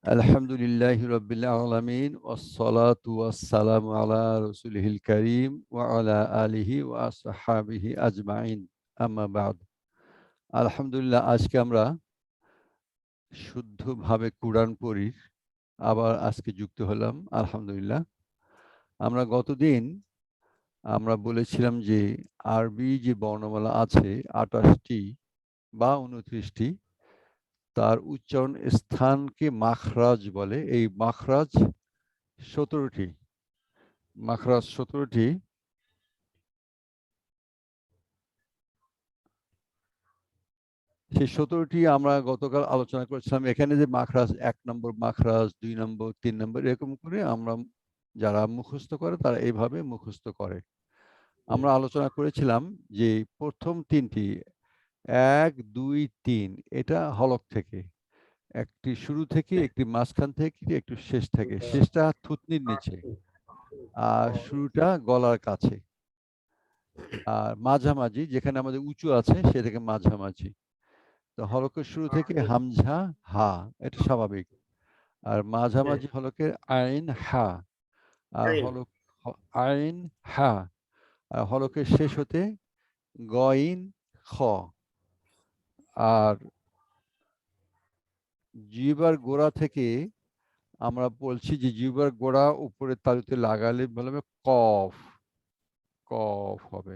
Alhamdulillahi Rabbil Alamin wassalatu wassalamu ala rasulihil karim wa ala alihi wa ashabihi ajma'in amma ba'd আলহামদুলিল্লাহ আজকে আমরা শুদ্ধভাবে কুরআন পড়ি আবার আজকে যুক্ত হলাম আলহামদুলিল্লাহ আমরা গতদিন আমরা বলেছিলাম যে আরবি যে বর্ণমালা আছে 28টি বা 29টি তার উচ্চারণ স্থানকে মাখরাজ বলে এই মাখরাজ 17টি মাখরাজ 17টি সেই 17টি আমরা গতকাল আলোচনা করেছিলাম এখানে যে মাখরাজ 1 নম্বর মাখরাজ 2 নম্বর 3 নম্বর এরকম করে আমরা যারা মুখস্থ করে তারা এইভাবে মুখস্থ করে আমরা আলোচনা করেছিলাম যে প্রথম তিনটি 1 2 3 এটা হলক থেকে একটি শুরু থেকে একটি মাঝখান থেকে একটু শেষ থেকে শেষটা থুতনির নিচে আর শুরুটা গলার কাছে আর মাঝামাঝি যেখানে আমাদের উঁচু আছে সেটাকে মাঝামাঝি তো হলকের শুরু থেকে হামজা হা এটা স্বাভাবিক আর মাঝামাঝি হলকের আইন হা আর হলক আইন হা আর হলকের শেষ হতে গইন খ আর জিহ্বার গোড়া থেকে আমরা বলছি যে জিহ্বার গোড়া উপরে তালুতে লাগালে বলবে কফ কফ হবে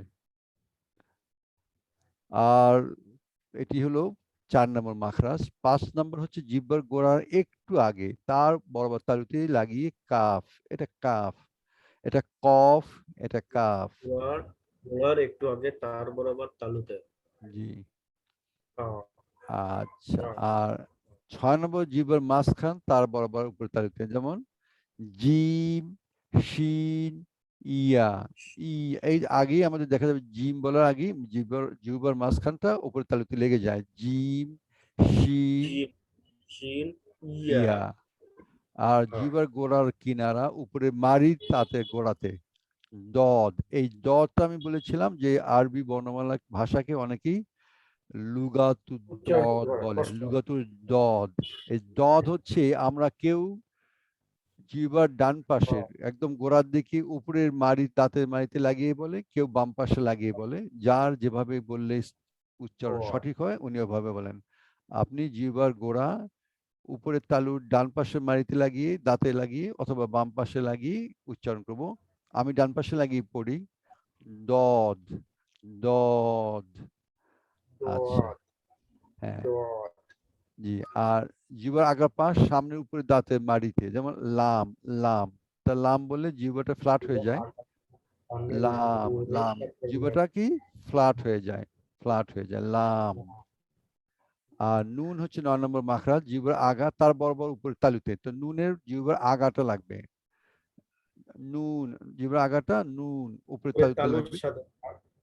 আর এটি হলো 4 নম্বর মাখরাজ 5 নম্বর হচ্ছে জিহ্বার গোড়ার একটু আগে তার বরাবর তালুতে লাগিয়ে কাফ এটা কাফ এটা কফ এটা কাফ গোড়ার একটু আগে তার বরাবর তালুতে জি আচ্ছা আর 6 নম্বর জিহ্বার মাঝখান তার বরাবর উপরে তালুতে যেমন জিম শিন ইয়া ই এই আগেই আমাদের দেখা যাবে জিম বলার আগে জিহ্বার মাঝখানটা উপরে তালুতে লেগে যায় জিম শিন ইয়া আর জিহ্বার গোড়ার কিনারা উপরে মারির তাতে গোড়াতে দদ এই দদটা আমি বলেছিলাম যে আরবি বর্ণমালা ভাষাকে অনেকেই লুগাতু দদ বলে লুগাতু দদ এই দদ হচ্ছে আমরা কেউ জিহ্বার ডান পাশের একদম গোড়ার দিকে উপরের মাড়ি দাঁতের মাড়িতে লাগিয়ে বলে কেউ বাম পাশে লাগিয়ে বলে যার যেভাবে বললে উচ্চারণ সঠিক হয় উনি ওভাবে বলেন আপনি জিহ্বার গোড়া উপরের তালুর ডান পাশের মাড়িতে লাগিয়ে দাঁতে লাগিয়ে অথবা বাম পাশে লাগিয়ে উচ্চারণ করব আমি ডান পাশে লাগিয়ে পড়ি দদ দদ আচ্ছা হ্যাঁ জি আর জিহ্বার আগা পাশ সামনের উপরে দাঁতের মাড়িতে যেমন লাম লাম তা লাম বললে জিহ্বাটা ফ্ল্যাট হয়ে যায় লাম লাম জিহ্বাটা কি ফ্ল্যাট হয়ে যায় লাম আর নুন হচ্ছে 9 নম্বর মাখরাজ জিহ্বার আগা তার বরাবর উপরে তালুতে তো নুনের জিহ্বার আগাটা লাগবে নুন জিহ্বার আগাটা নুন উপরে তালুতে লাগবে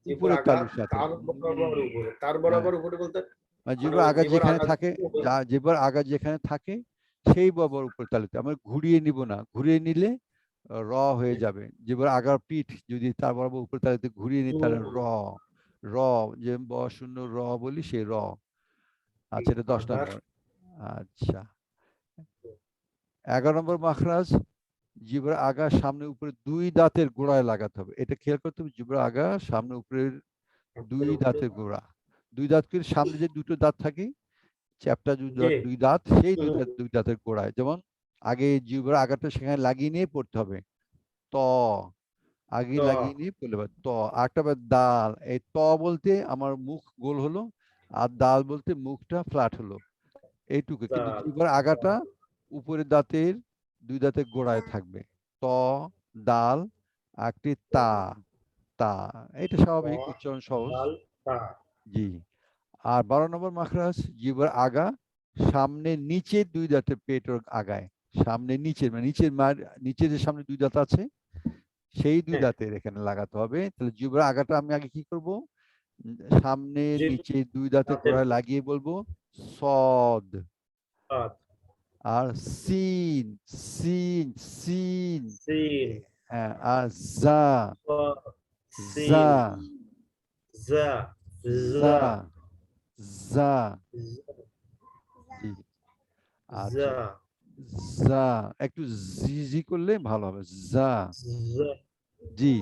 উপরে তালুর সাথে তার বরাবর উপরে বলতে জিহ্বার আগা যেখানে থাকে জিহ্বার আগা যেখানে থাকে সেই বরাবর উপরে তালুতে আমরা ঘুরিয়ে নিব না ঘুরিয়ে নিলে র হয়ে যাবে জিহ্বার আগার পিঠ যদি তার বরাবর উপরে তালুতে ঘুরিয়ে নিই তাহলে র র যে ব শূন্য র বলি সেই র আচ্ছা এটা 10 নম্বর আচ্ছা 11 নম্বর মাখরাজ জিহ্বার আগা সামনে উপরে দুই দাঁতের গোড়ায় লাগাতে হবে এটা খেয়াল করতে হবে জিহ্বার আগা সামনে উপরের দুই দাঁতের গোড়া দুই দাঁতের সামনে যে দুটো দাঁত থাকে চ্যাপ্টা দুই দাঁত সেই দুই দাঁতের গোড়ায় যেমন আগে জিহ্বার আগাটা সেখানে লাগিয়ে নিয়ে পড়তে হবে ত আগে লাগিয়ে নিয়ে পড়লে ত আরেকটা দাল এই ত বলতে আমার মুখ গোল হলো আর দাল বলতে মুখটা ফ্ল্যাট হলো এইটুকু কিন্তু জিহ্বার আগাটা উপরের দাঁতের দুই দাঁতের গোড়ায় থাকবে ত দাল একটি তা তা এটা স্বাভাবিক উচ্চারণ সহজ জি আর 12 নম্বর মাখরাজ জিহ্বার আগা সামনে নিচে দুই দাঁতের পেটের আগায় সামনে নিচে মানে নিচে যে সামনে দুই দাঁত আছে সেই দুই দাঁতের এখানে লাগাতে হবে তাহলে জিহ্বার আগাটা আমি আগে কি করব সামনে নিচে দুই দাঁতের গোড়ায় লাগিয়ে বলবো সদ আর সিন সিন সিন হ্যাঁ আর জা জা জা জা জি আচ্ছা জা, একটু জি জি করলে ভালো হবে। জা, জা, জি,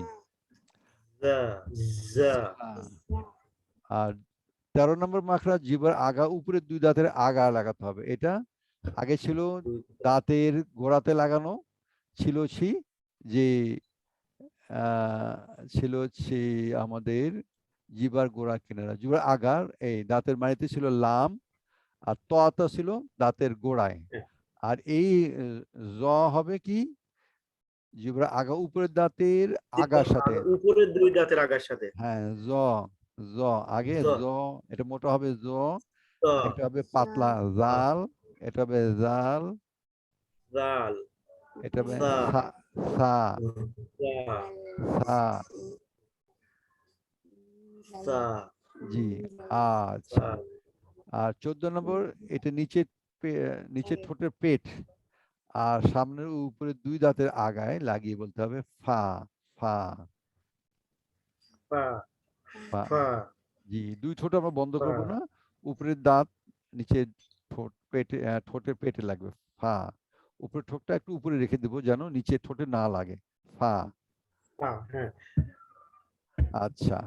জা, জা, জা। আর 13 নম্বর মাখরা জিহ্বার আগা, উপরে দুই দাঁতের আগা লাগাতে হবে। এটা আগে ছিল দাঁতের গোড়াতে লাগানো, ছিল যে আহ, ছিল হচ্ছে আমাদের জিহ্বার গোড়া কিনারা, জিহ্বার আগার এই দাঁতের মাড়িতে ছিল লাম, আর তটা ছিল দাঁতের গোড়ায়। হ্যাঁ, আর এই জ হবে কি জিহ্বার আগা, উপরের দাঁতের আগার সাথে। উপরের দুই দাঁতের আগার সাথে। হ্যাঁ, জ, জ আগে জ, জ, এটা মোটা হবে জ, জ, এটা হবে পাতলা আ, জাল, এটা হবে জাল, জাল, এটা হবে সা, সা, সা, জা, সা, সা, জি। আচ্ছা। সা, আর 14 নম্বর, এটা নিচে নিচে ঠোঁটের পেট আর সামনের উপরে দুই দাঁতের আগায় লাগিয়ে বলতে হবে ফা, ফা, ফা, ফা। ফা, জি, দুই ঠোঁট আমরা বন্ধ ফা, করব না, উপরের দাঁত নিচে ঠোঁট পেটে ঠোঁটের পেটে লাগবে ফা। উপরের ঠোঁটটা একটু উপরে রেখে দেবো যেন নিচে ঠোঁটে না লাগে। ফা। ফা, হ্যাঁ। আচ্ছা,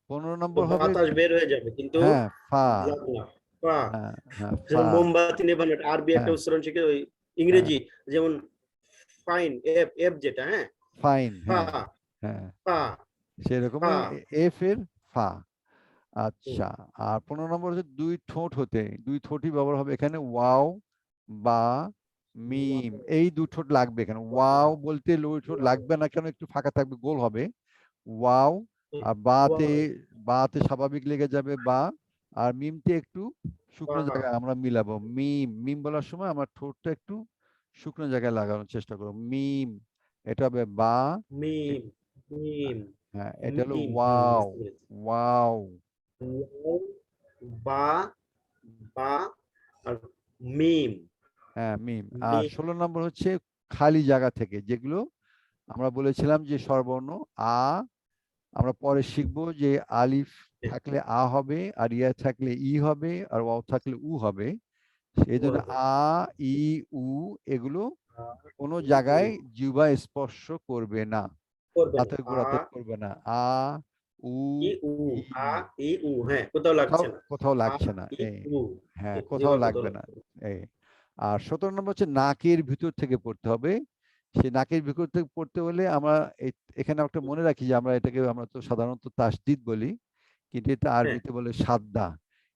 15 তো নম্বর হবে বাতাস বের হয়ে যাবে কিন্তু হ্যাঁ ফা, যাবে না। ফা, হ্যাঁ হ্যাঁ ফা, যেমন মোমবাতি নেভানো, এটা আরবি একটা হ্যাঁ উচ্চারণ শিখে ওই হ্যাঁ ইংরেজি, যেমন ফাইন, এফ, এফ যেটা, হ্যাঁ, ফাইন, ফা, হ্যাঁ হ্যাঁ ফা, ফা, সেরকমই এফ এর ফা। হুম, আচ্ছা, আর 15 নম্বর হচ্ছে দুই ঠোঁট হতে, দুই ঠোঁটই ব্যবহার হবে এখানে ওয়াও বা মিম, এই দু ঠোঁট লাগবে এখানে। ওয়াও বলতে লই ঠোঁট লাগবে না, কেন একটু ফাঁকা থাকবে, গোল হবে ওয়াও। আর বাতে, ওয়াও, বাতে স্বাভাবিক লেগে যাবে বা, আর মিমতে একটু ফা, শুকনো জায়গায় আমরা মিলাবো। মিম, মিম বলার সময় আমার ঠোঁটটা একটু শুকনো জায়গায় লাগানোর চেষ্টা করো। মিম, এটা হবে বা, মিম, এ- মিম, হ্যাঁ এটা হলো মিম, হ্যাঁ ওয়াও, বুঝতে পেরেছি। ওয়াও। ওয়াও, বা, বা, আর মিম, হ্যাঁ মিম। আর মিম, 16 নম্বর হচ্ছে খালি জায়গা থেকে, যেগুলো আমরা বলেছিলাম যে স্বরবর্ণ আ, আমরা পরে শিখবো যে আলিফ থাকলে আ হবে, আর ইয়া থাকলে ই হবে, আর ওয়াও থাকলে উ হবে। এই ও জন্য হবে, আ, ই, উ এগুলো আ, কোনো ই, উ, জায়গায় জিহ্বা স্পর্শ করবে না, করবে না, দাঁতের আ, গোড়াতে করবে না। আ, উ, ই, উ, ই, আ, ই, উ, হ্যাঁ, কোথাও কোথাও লাগছে না, কোথাও আ, লাগছে না ই, এই, উ, হ্যাঁ কোথাও জিহ্বার কোথাও লাগবে না লাগছে না। এই। আর 17 নম্বর হচ্ছে নাকের ভিতর থেকে পড়তে হবে। সেই নাকের ভিতর থেকে পড়তে হলে আমরা এখানে একটা মনে রাখি যে আমরা এটাকে, আমরা তো সাধারণত তাসদিদ বলি, কিন্তু এটা হ্যাঁ, আরবিতে বলে সাদ্দা।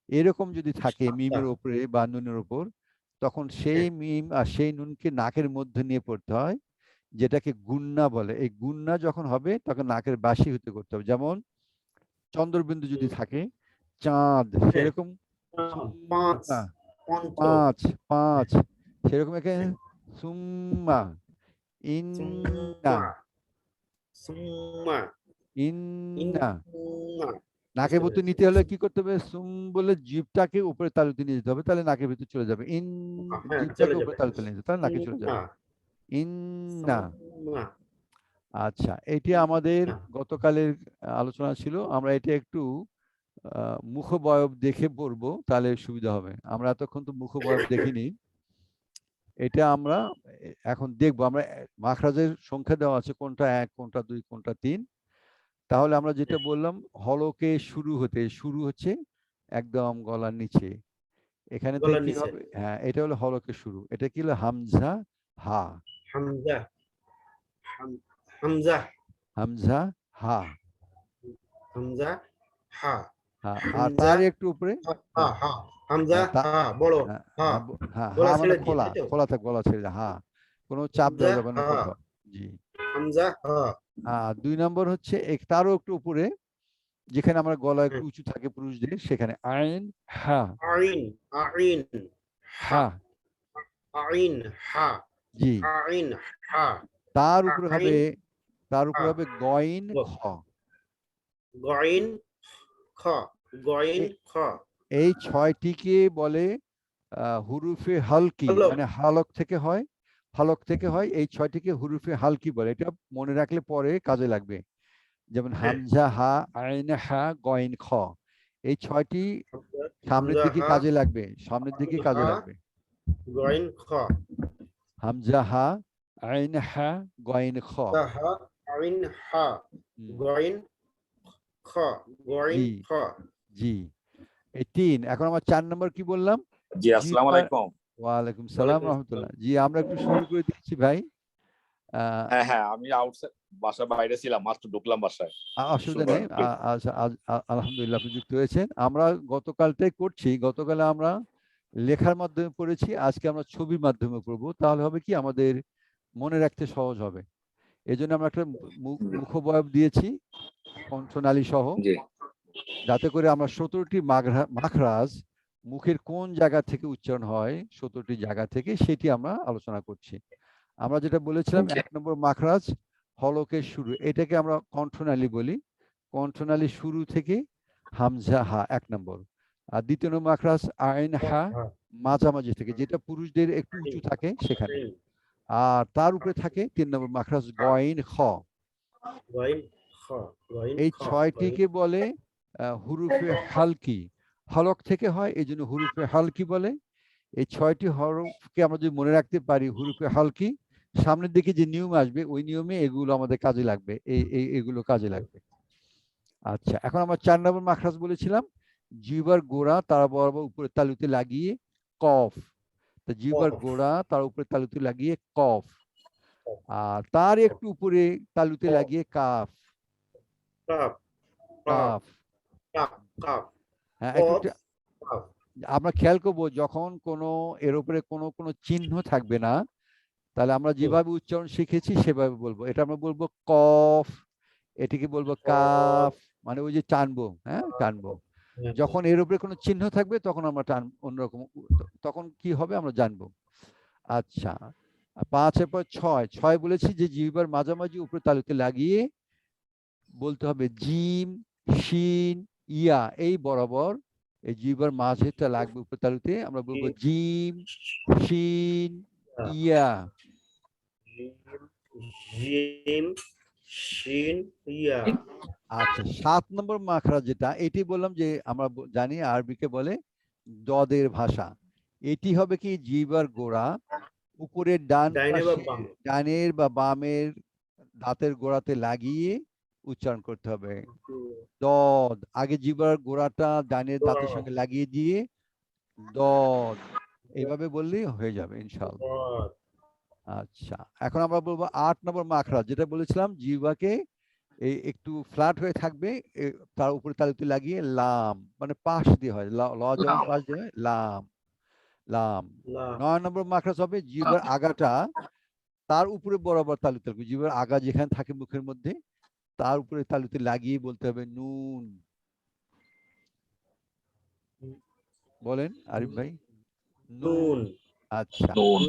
এরকম যদি থাকে সাতটা, মিমের উপরে বা নুনের উপর, তখন সেই হ্যাঁ, মিম আর সেই নুনকে নাকের মধ্যে নিয়ে পড়তে হয়, যেটাকে গুন্না বলে। এই গুন্না যখন হবে তখন নাকের বাঁশি হতে করতে হবে। যেমন চন্দ্রবিন্দু যদি হুম, থাকে, চাঁদ, হ্যাঁ, সেরকম পাঁচ, সুম্মা, পঞ্চ, পাঁচ, পাঁচ, হ্যাঁ, সেরকম এখানে হ্যাঁ, সুম্মা, ইন্না, সুম্মা, সুম্মা, ইন্না। ইন্না, নাকের বুঝতে ভিতর পেরেছি, নিতে হলে কি করতে হবে, সুম বলে জিভটাকে উপরে তালুতে নিয়ে যেতে হবে, তাহলে নাকের ভিতর চলে যাবে। ইন, হ্যাঁ চলে জিভটাকে যাবে, উপরে তালুতে নিয়ে যেতে, তাহলে নাকে চলে ইন্না, যাবে। ইন্না। সুম্মা, আচ্ছা, এটি আমাদের ইন্না, গতকালের আলোচনা ছিল। আমরা এটা একটু মুখবয়ব দেখে পড়বো, তাহলে সুবিধা হবে। আমরা এতক্ষণ তো মুখবয়ব দেখিনি। এটা আমরা এখন দেখবো। আমরা মাখরাজের সংখ্যা দেওয়া আছে, কোনটা এক, কোনটা দুই, কোনটা তিন। তাহলে আমরা যেটা বললাম, হলকে শুরু হতে, শুরু হচ্ছে একদম গলার নিচে, এখানে থেকে গলার কি নিচে, হবে, হ্যাঁ এটা হলো হলকে শুরু। এটা কি হলো হামজা হা, হামজা, হামজা, হামজা হা, হামজা, হা, হ্যাঁ। আর হামজা, তার একটু উপরে, হা, হা, হ্যাঁ হা, হামজা, হ্যাঁ হা, বড়, হ্যাঁ হা, হ্যাঁ হ্যাঁ হা গলা মানে ছেড়ে দিয়ে, খোলা, তাই তো, খোলা থাকে, গলা ছেড়ে হা, কোনো চাপ হামজা, দেওয়া যাবে না হা, কোথাও। জি। হামজা, হা, আর 2 নম্বর হচ্ছে তারও একটু উপরে, যেখানে আমার গলা একটু হ্যাঁ, উঁচু থাকে পুরুষদের, সেখানে আইন হা, আইন, আইন, হা, হা, আইন, হা, জি। আইন, হা, তার উপরে হবে, আইন, তার হা, উপরে হবে গইন খ। গইন, খ, গইন, এ- খ, এই ছয়টিকে বলে হুরুফে হালকি, হলো, মানে হালক থেকে হয়, হালক থেকে হয়। এই ছয়টিকে হুরুফে হালকি বলে। এটা মনে রাখলে পরে কাজে লাগবে। যেমন হ্যাঁ, হামজা হা, আইন হা, গইন খ, এই ছয়টি সামনের হামজা, দিকে হা, কাজে লাগবে, সামনের দিকে আইন, কাজে হা, লাগবে। গইন, খ, হামজা হা, আইন হা, গয়েন খ। হা আইন হা হুম, গইন খ গইন জি খ। জি। এই 3। এখন আমার 4 নম্বর কি বললাম? জি, আসসালামু জিহ্বার। আলাইকুম। ওয়ালাইকুম সালাম ওয়ালাইকুম রহমতুল্লাহ। জি, আমরা একটু শুরু করে দিচ্ছি ভাই। আহ, হ্যাঁ, হ্যাঁ, আমি আউটসাইড বাসার বাইরে ছিলাম। মাত্র ঢুকলাম বাসায়। শুরু অসুবিধা নেই। করেন প্লিজ। আচ্ছা, আলহামদুলিল্লাহ আপনি যুক্ত হয়েছেন। আমরা গতকালটাই করছি। গতকালে আমরা লেখার মাধ্যমে পড়েছি, আজকে আমরা ছবির মাধ্যমে পড়বো। তাহলে হবে কি, আমাদের মনে রাখতে সহজ হবে। এই জন্য আমরা একটা মুখবয়ব দিয়েছি কণ্ঠনালী সহ, জি, যাতে করে আমরা 17টি মাখরাজ মুখের কোন জায়গা থেকে উচ্চারণ হয়, 17টি জায়গা থেকে, সেটি আমরা আলোচনা করছি। আমরা যেটা বলেছিলাম, 1 নম্বর মাখরাজ হলকের শুরু, এটাকে আমরা কণ্ঠনালী বলি। কণ্ঠনালী শুরু থেকে হামজা হা 1 নম্বর। আর 2 নম্বর মাখরাজ আইন হা মাঝামাঝি থেকে, যেটা পুরুষদের একটু উঁচু থাকে সেখানে। আর তার উপরে থাকে 3 নম্বর মাখরাজ গয়েন খ। গইন খ গইন এই খ 6টিকে বলে হুরুফে হালকি। হলক থেকে হয়, এই জন্য হুরুফে হালকি বলে। এই 6টি হরফকে আমরা যদি মনে রাখতে পারি, হুরুফে হালকি, সামনের দিকে যে নিয়ম আসবে ওই নিয়মে এগুলো আমাদের কাজে লাগবে। এগুলো কাজে লাগবে। আচ্ছা, এখন আমরা 4 নম্বর মাখরাজ বলেছিলাম, জিহ্বার গোড়া তার বরাবর উপরে তালুতে লাগিয়ে কফ। তা জিহ্বার গোড়া তার উপরে তালুতে লাগিয়ে কফ, আর তার একটু উপরে তালুতে লাগিয়ে calf. Cup calf. Cup cup হ্যাঁ, একটু কফ কাপ। আমরা খেয়াল করবো, যখন কোনো এর উপরে কোনো কোনো চিহ্ন থাকবে না, তাহলে আমরা যেভাবে উচ্চারণ শিখেছি সেভাবে বলবো। এটা আমরা বলবো কফ, এটিকে বলবো কাফ, মানে ওই যে টানবো, হ্যাঁ টানবো। যখন এর উপরে কোনো চিহ্ন থাকবে তখন আমরা টান অন্যরকম, তখন কি হবে আমরা জানবো। আচ্ছা, 5-এর পর 6 বলেছি যে জিহ্বার মাঝামাঝি উপরে তালুতে লাগিয়ে বলতে হবে জিম, শিন, ইয়া, এই বরাবর এই জিহ্বার মাঝেটা লাগবে উপরে তালুতে, আমরা বলবো জিম, শিন, ইয়া। জিম শিন ইয়া। আচ্ছা, 7 নম্বর মাখরাজ যেটা, এটি বললাম যে আমরা জানি আরবিকে বলে দদের ভাষা। এটি হবে কি, জিহ্বার গোড়া উপরের ডান ডাইনে বা পাশে, বাম? ডানের বা বামের দাঁতের গোড়াতে লাগিয়ে উচ্চারণ করতে হবে। দদ, আগে জিহ্বার গোড়াটা ডানের দাঁতের সঙ্গে লাগিয়ে দিয়ে দদ, এইভাবে বললেই হয়ে যাবে ইনশাআল্লাহ। আচ্ছা, এখন আমরা বলবো 8 নম্বর মাখরাজ, যেটা বলেছিলাম জিহ্বাকে এই একটু ফ্ল্যাট হয়ে থাকবে, তার উপরে তালুতে লাগিয়ে লাম, মানে পাশ দিয়ে হয়, ল যেমন পাশ দিয়ে হয়, লাম, লাম। 9 নম্বর মাখরাজ হবে জিহ্বার আগাটা তার উপরে বরাবর তালুতে লাগবে, জিহ্বার আগা যেখানে থাকে মুখের মধ্যে তার উপরে তালুতে লাগিয়ে বলতে হবে নুন। বলেন আরিফ ভাই। নুন। নুন। আচ্ছা, নুন।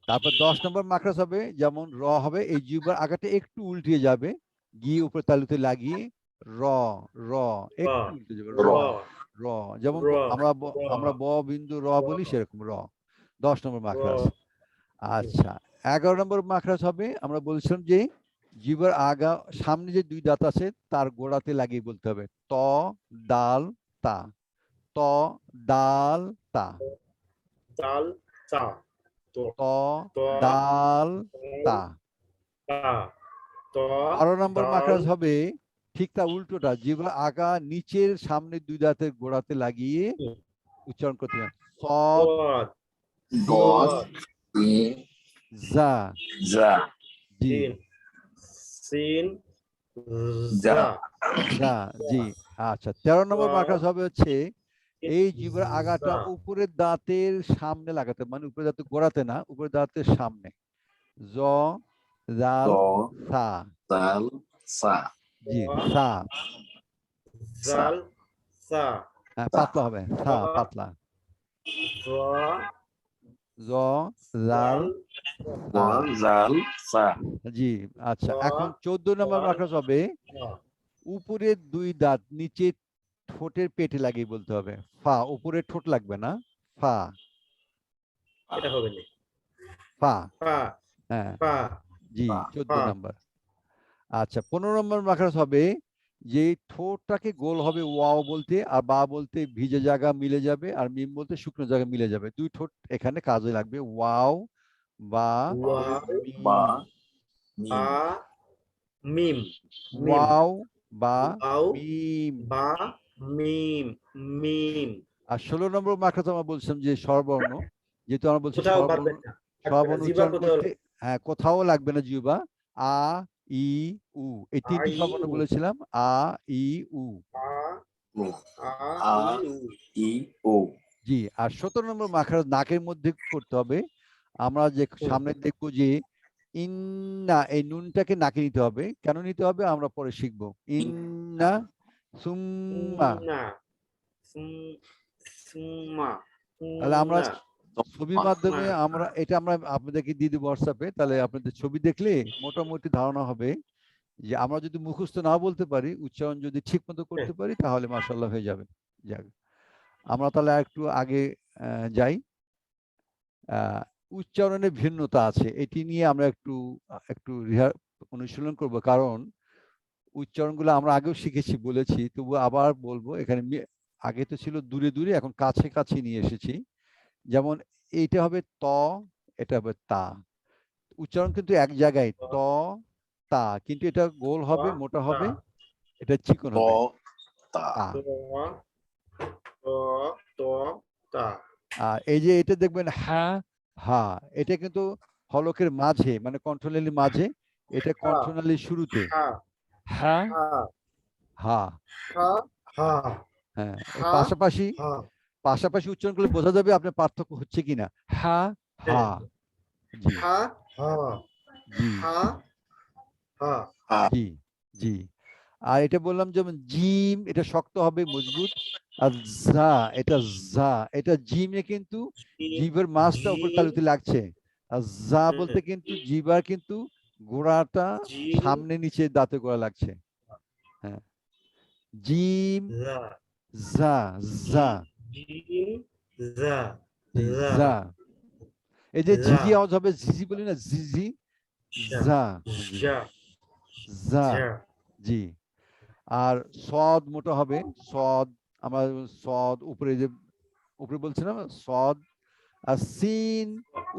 তারপর 10 নম্বর মাখরাজ হবে, যেমন র হবে, এই জিহ্বার আগাটা একটু উল্টিয়ে যাবে, গিয়ে উপরে তালুতে লাগিয়ে র, র, একটু উল্টে যাবে, র, র। র, যেমন আমরা ব বিন্দু র বলি সেরকম র। 10 নম্বর মাখরাজ। আচ্ছা, 11 নম্বর মাখরাজ হবে, আমরা বলছিলাম যে জিহ্বার আগা সামনে যে 2 দাঁত আছে তার গোড়াতে লাগিয়ে বলতে হবে ত, দাল, তা। ত, দাল, তা। দাল চা তো ত, তো দাল, তা। তা ত 12 নম্বর দাল মাখরাজ হবে ঠিক তার উল্টোটা, জিহ্বার আগা নিচের সামনে 2 দাঁতের গোড়াতে লাগিয়ে উচ্চারণ করতে হবে সদ, গদ, সিন, সিন, জা। জা, জি, সিন সিন জা, জা জা, জি। আচ্ছা, 13 নম্বর মাখরাজ হবে হচ্ছে এই জিহ্বার আগাটা জা উপরের দাঁতের সামনে লাগাতে, মানে উপরের দাঁতের গোড়াতে না, উপরের দাঁতের সামনে। জ, জাল, দ, সা। জাল, সা, জি, সা। সা, জাল সা হ্যাঁ, সা, পাতলা হবে, সা পাতলা। জ জ, জাল, জাল দ, সা। জাল, সা। জি। আচ্ছা, জ এখন 14 নম্বর জাল মাখরাজ হবে সা। উপরের 2 দাঁত নিচে ঠোঁটের পেটে লাগিয়ে বলতে হবে ফা, উপরের ঠোঁট লাগবে না, ফা, এটা হবে না। ফা। পা হ্যাঁ, পা জি, পা। 14 নম্বর। আচ্ছা, 15 নম্বর মাখরাজ হবে যে ঠোঁটটাকে গোল হবে ওয়াও বলতে, আর বা বলতে ভিজে জায়গা মিলে যাবে, আর মিম বলতে শুকনো জায়গা মিলে যাবে। 2 ঠোঁট এখানে কাজে লাগবে, ওয়াও, বা ওয়াও বা মিম, বা মিম মিম ওয়াও বা ওয়াও মিম। বা মিম মিম আর 16 নম্বর মাখরাজ আমরা বলছিলাম যে স্বরবর্ণ, যেহেতু আমরা বলছি কোথাও স্বরবর্ণ, পারবেন না, স্বরবর্ণ জিবা উচ্চারণ কোথাও করতে হ্যাঁ কোথাও লাগবে না জিহ্বা। আ ই উ, এই আ তিনটি ই স্বরবর্ণ উ বলেছিলাম। আ ই উ। আ উ আ আ ই উ ই ও। জি। আর 17 নম্বর মাখরাজ নাকের মধ্যে করতে হবে। আমরা যে হুম, সামনে দেখবো যে ইন্না, এই নুনটাকে নাকে নিতে হবে। কেন নিতে হবে আমরা পরে শিখবো। ইন্না সুম্মা। না সুম্মা তাহলে আমরা না ছবির মাধ্যমে আমরা এটা আমরা আপনাদেরকে দিয়ে দিব হোয়াটসঅ্যাপে, তাহলে আপনাদের ছবি দেখলে মোটামুটি ধারণা হবে যে আমরা যদি মুখস্থ না বলতে পারি, উচ্চারণ যদি ঠিক মতো করতে পারি তাহলে মাশাআল্লাহ হয়ে যাবে। যাক, আমরা তাহলে একটু আগে যাই। উচ্চারণে ভিন্নতা আছে, এটি নিয়ে আমরা একটু একটু অনুশীলন করব, কারণ উচ্চারণগুলো আমরা আগেও শিখেছি বলেছি, তবু আবার বলবো। এখানে আগে তো ছিল দূরে দূরে, এখন কাছে কাছে নিয়ে এসেছি। যেমন এইটা হবে ত, এটা হবে তা। উচ্চারণ কিন্তু এক জায়গায়, ত তা, কিন্তু এটা গোল হবে, মোটা হবে, এটা চিকন ত হবে। তা তা। ত ত তা আর এই যে এটা দেখবেন হা হা, এটা কিন্তু হলকের মাঝে, মানে কণ্ঠনালীর মাঝে, এটা হা কণ্ঠনালীর শুরুতে। হা হা হা হা। হা হা হ্যাঁ, এই হা পাশাপাশি হা পাশাপাশি উচ্চারণ করলে বোঝা যাবে আপনার পার্থক্য হচ্ছে কিনা। হা হা। জি হা হা জি হা হা হা জি জি। আর এটা বললাম যেমন জিম, এটা শক্ত হবে, মজবুত। আর জা, এটা জা, এটা জিমে কিন্তু জিভের মাছটা উপরে জিম তালুতে লাগছে। আর জা বলতে কিন্তু জিভার কিন্তু গোড়াটা জিম সামনে নিচে দাঁতে গোড়া লাগছে। হ্যাঁ, জিম জা জা জা জিম জা জি জা জা। এই যে জা ঝিঝি আওয়াজ হবে, ঝিঝি বলি না, ঝিঝি। জা জা। জি জা জা। জা জি। আর সদ মোটা হবে, সদ। আমরা সদ উপরে যে উপরে বলছিলাম সদ। আর সিন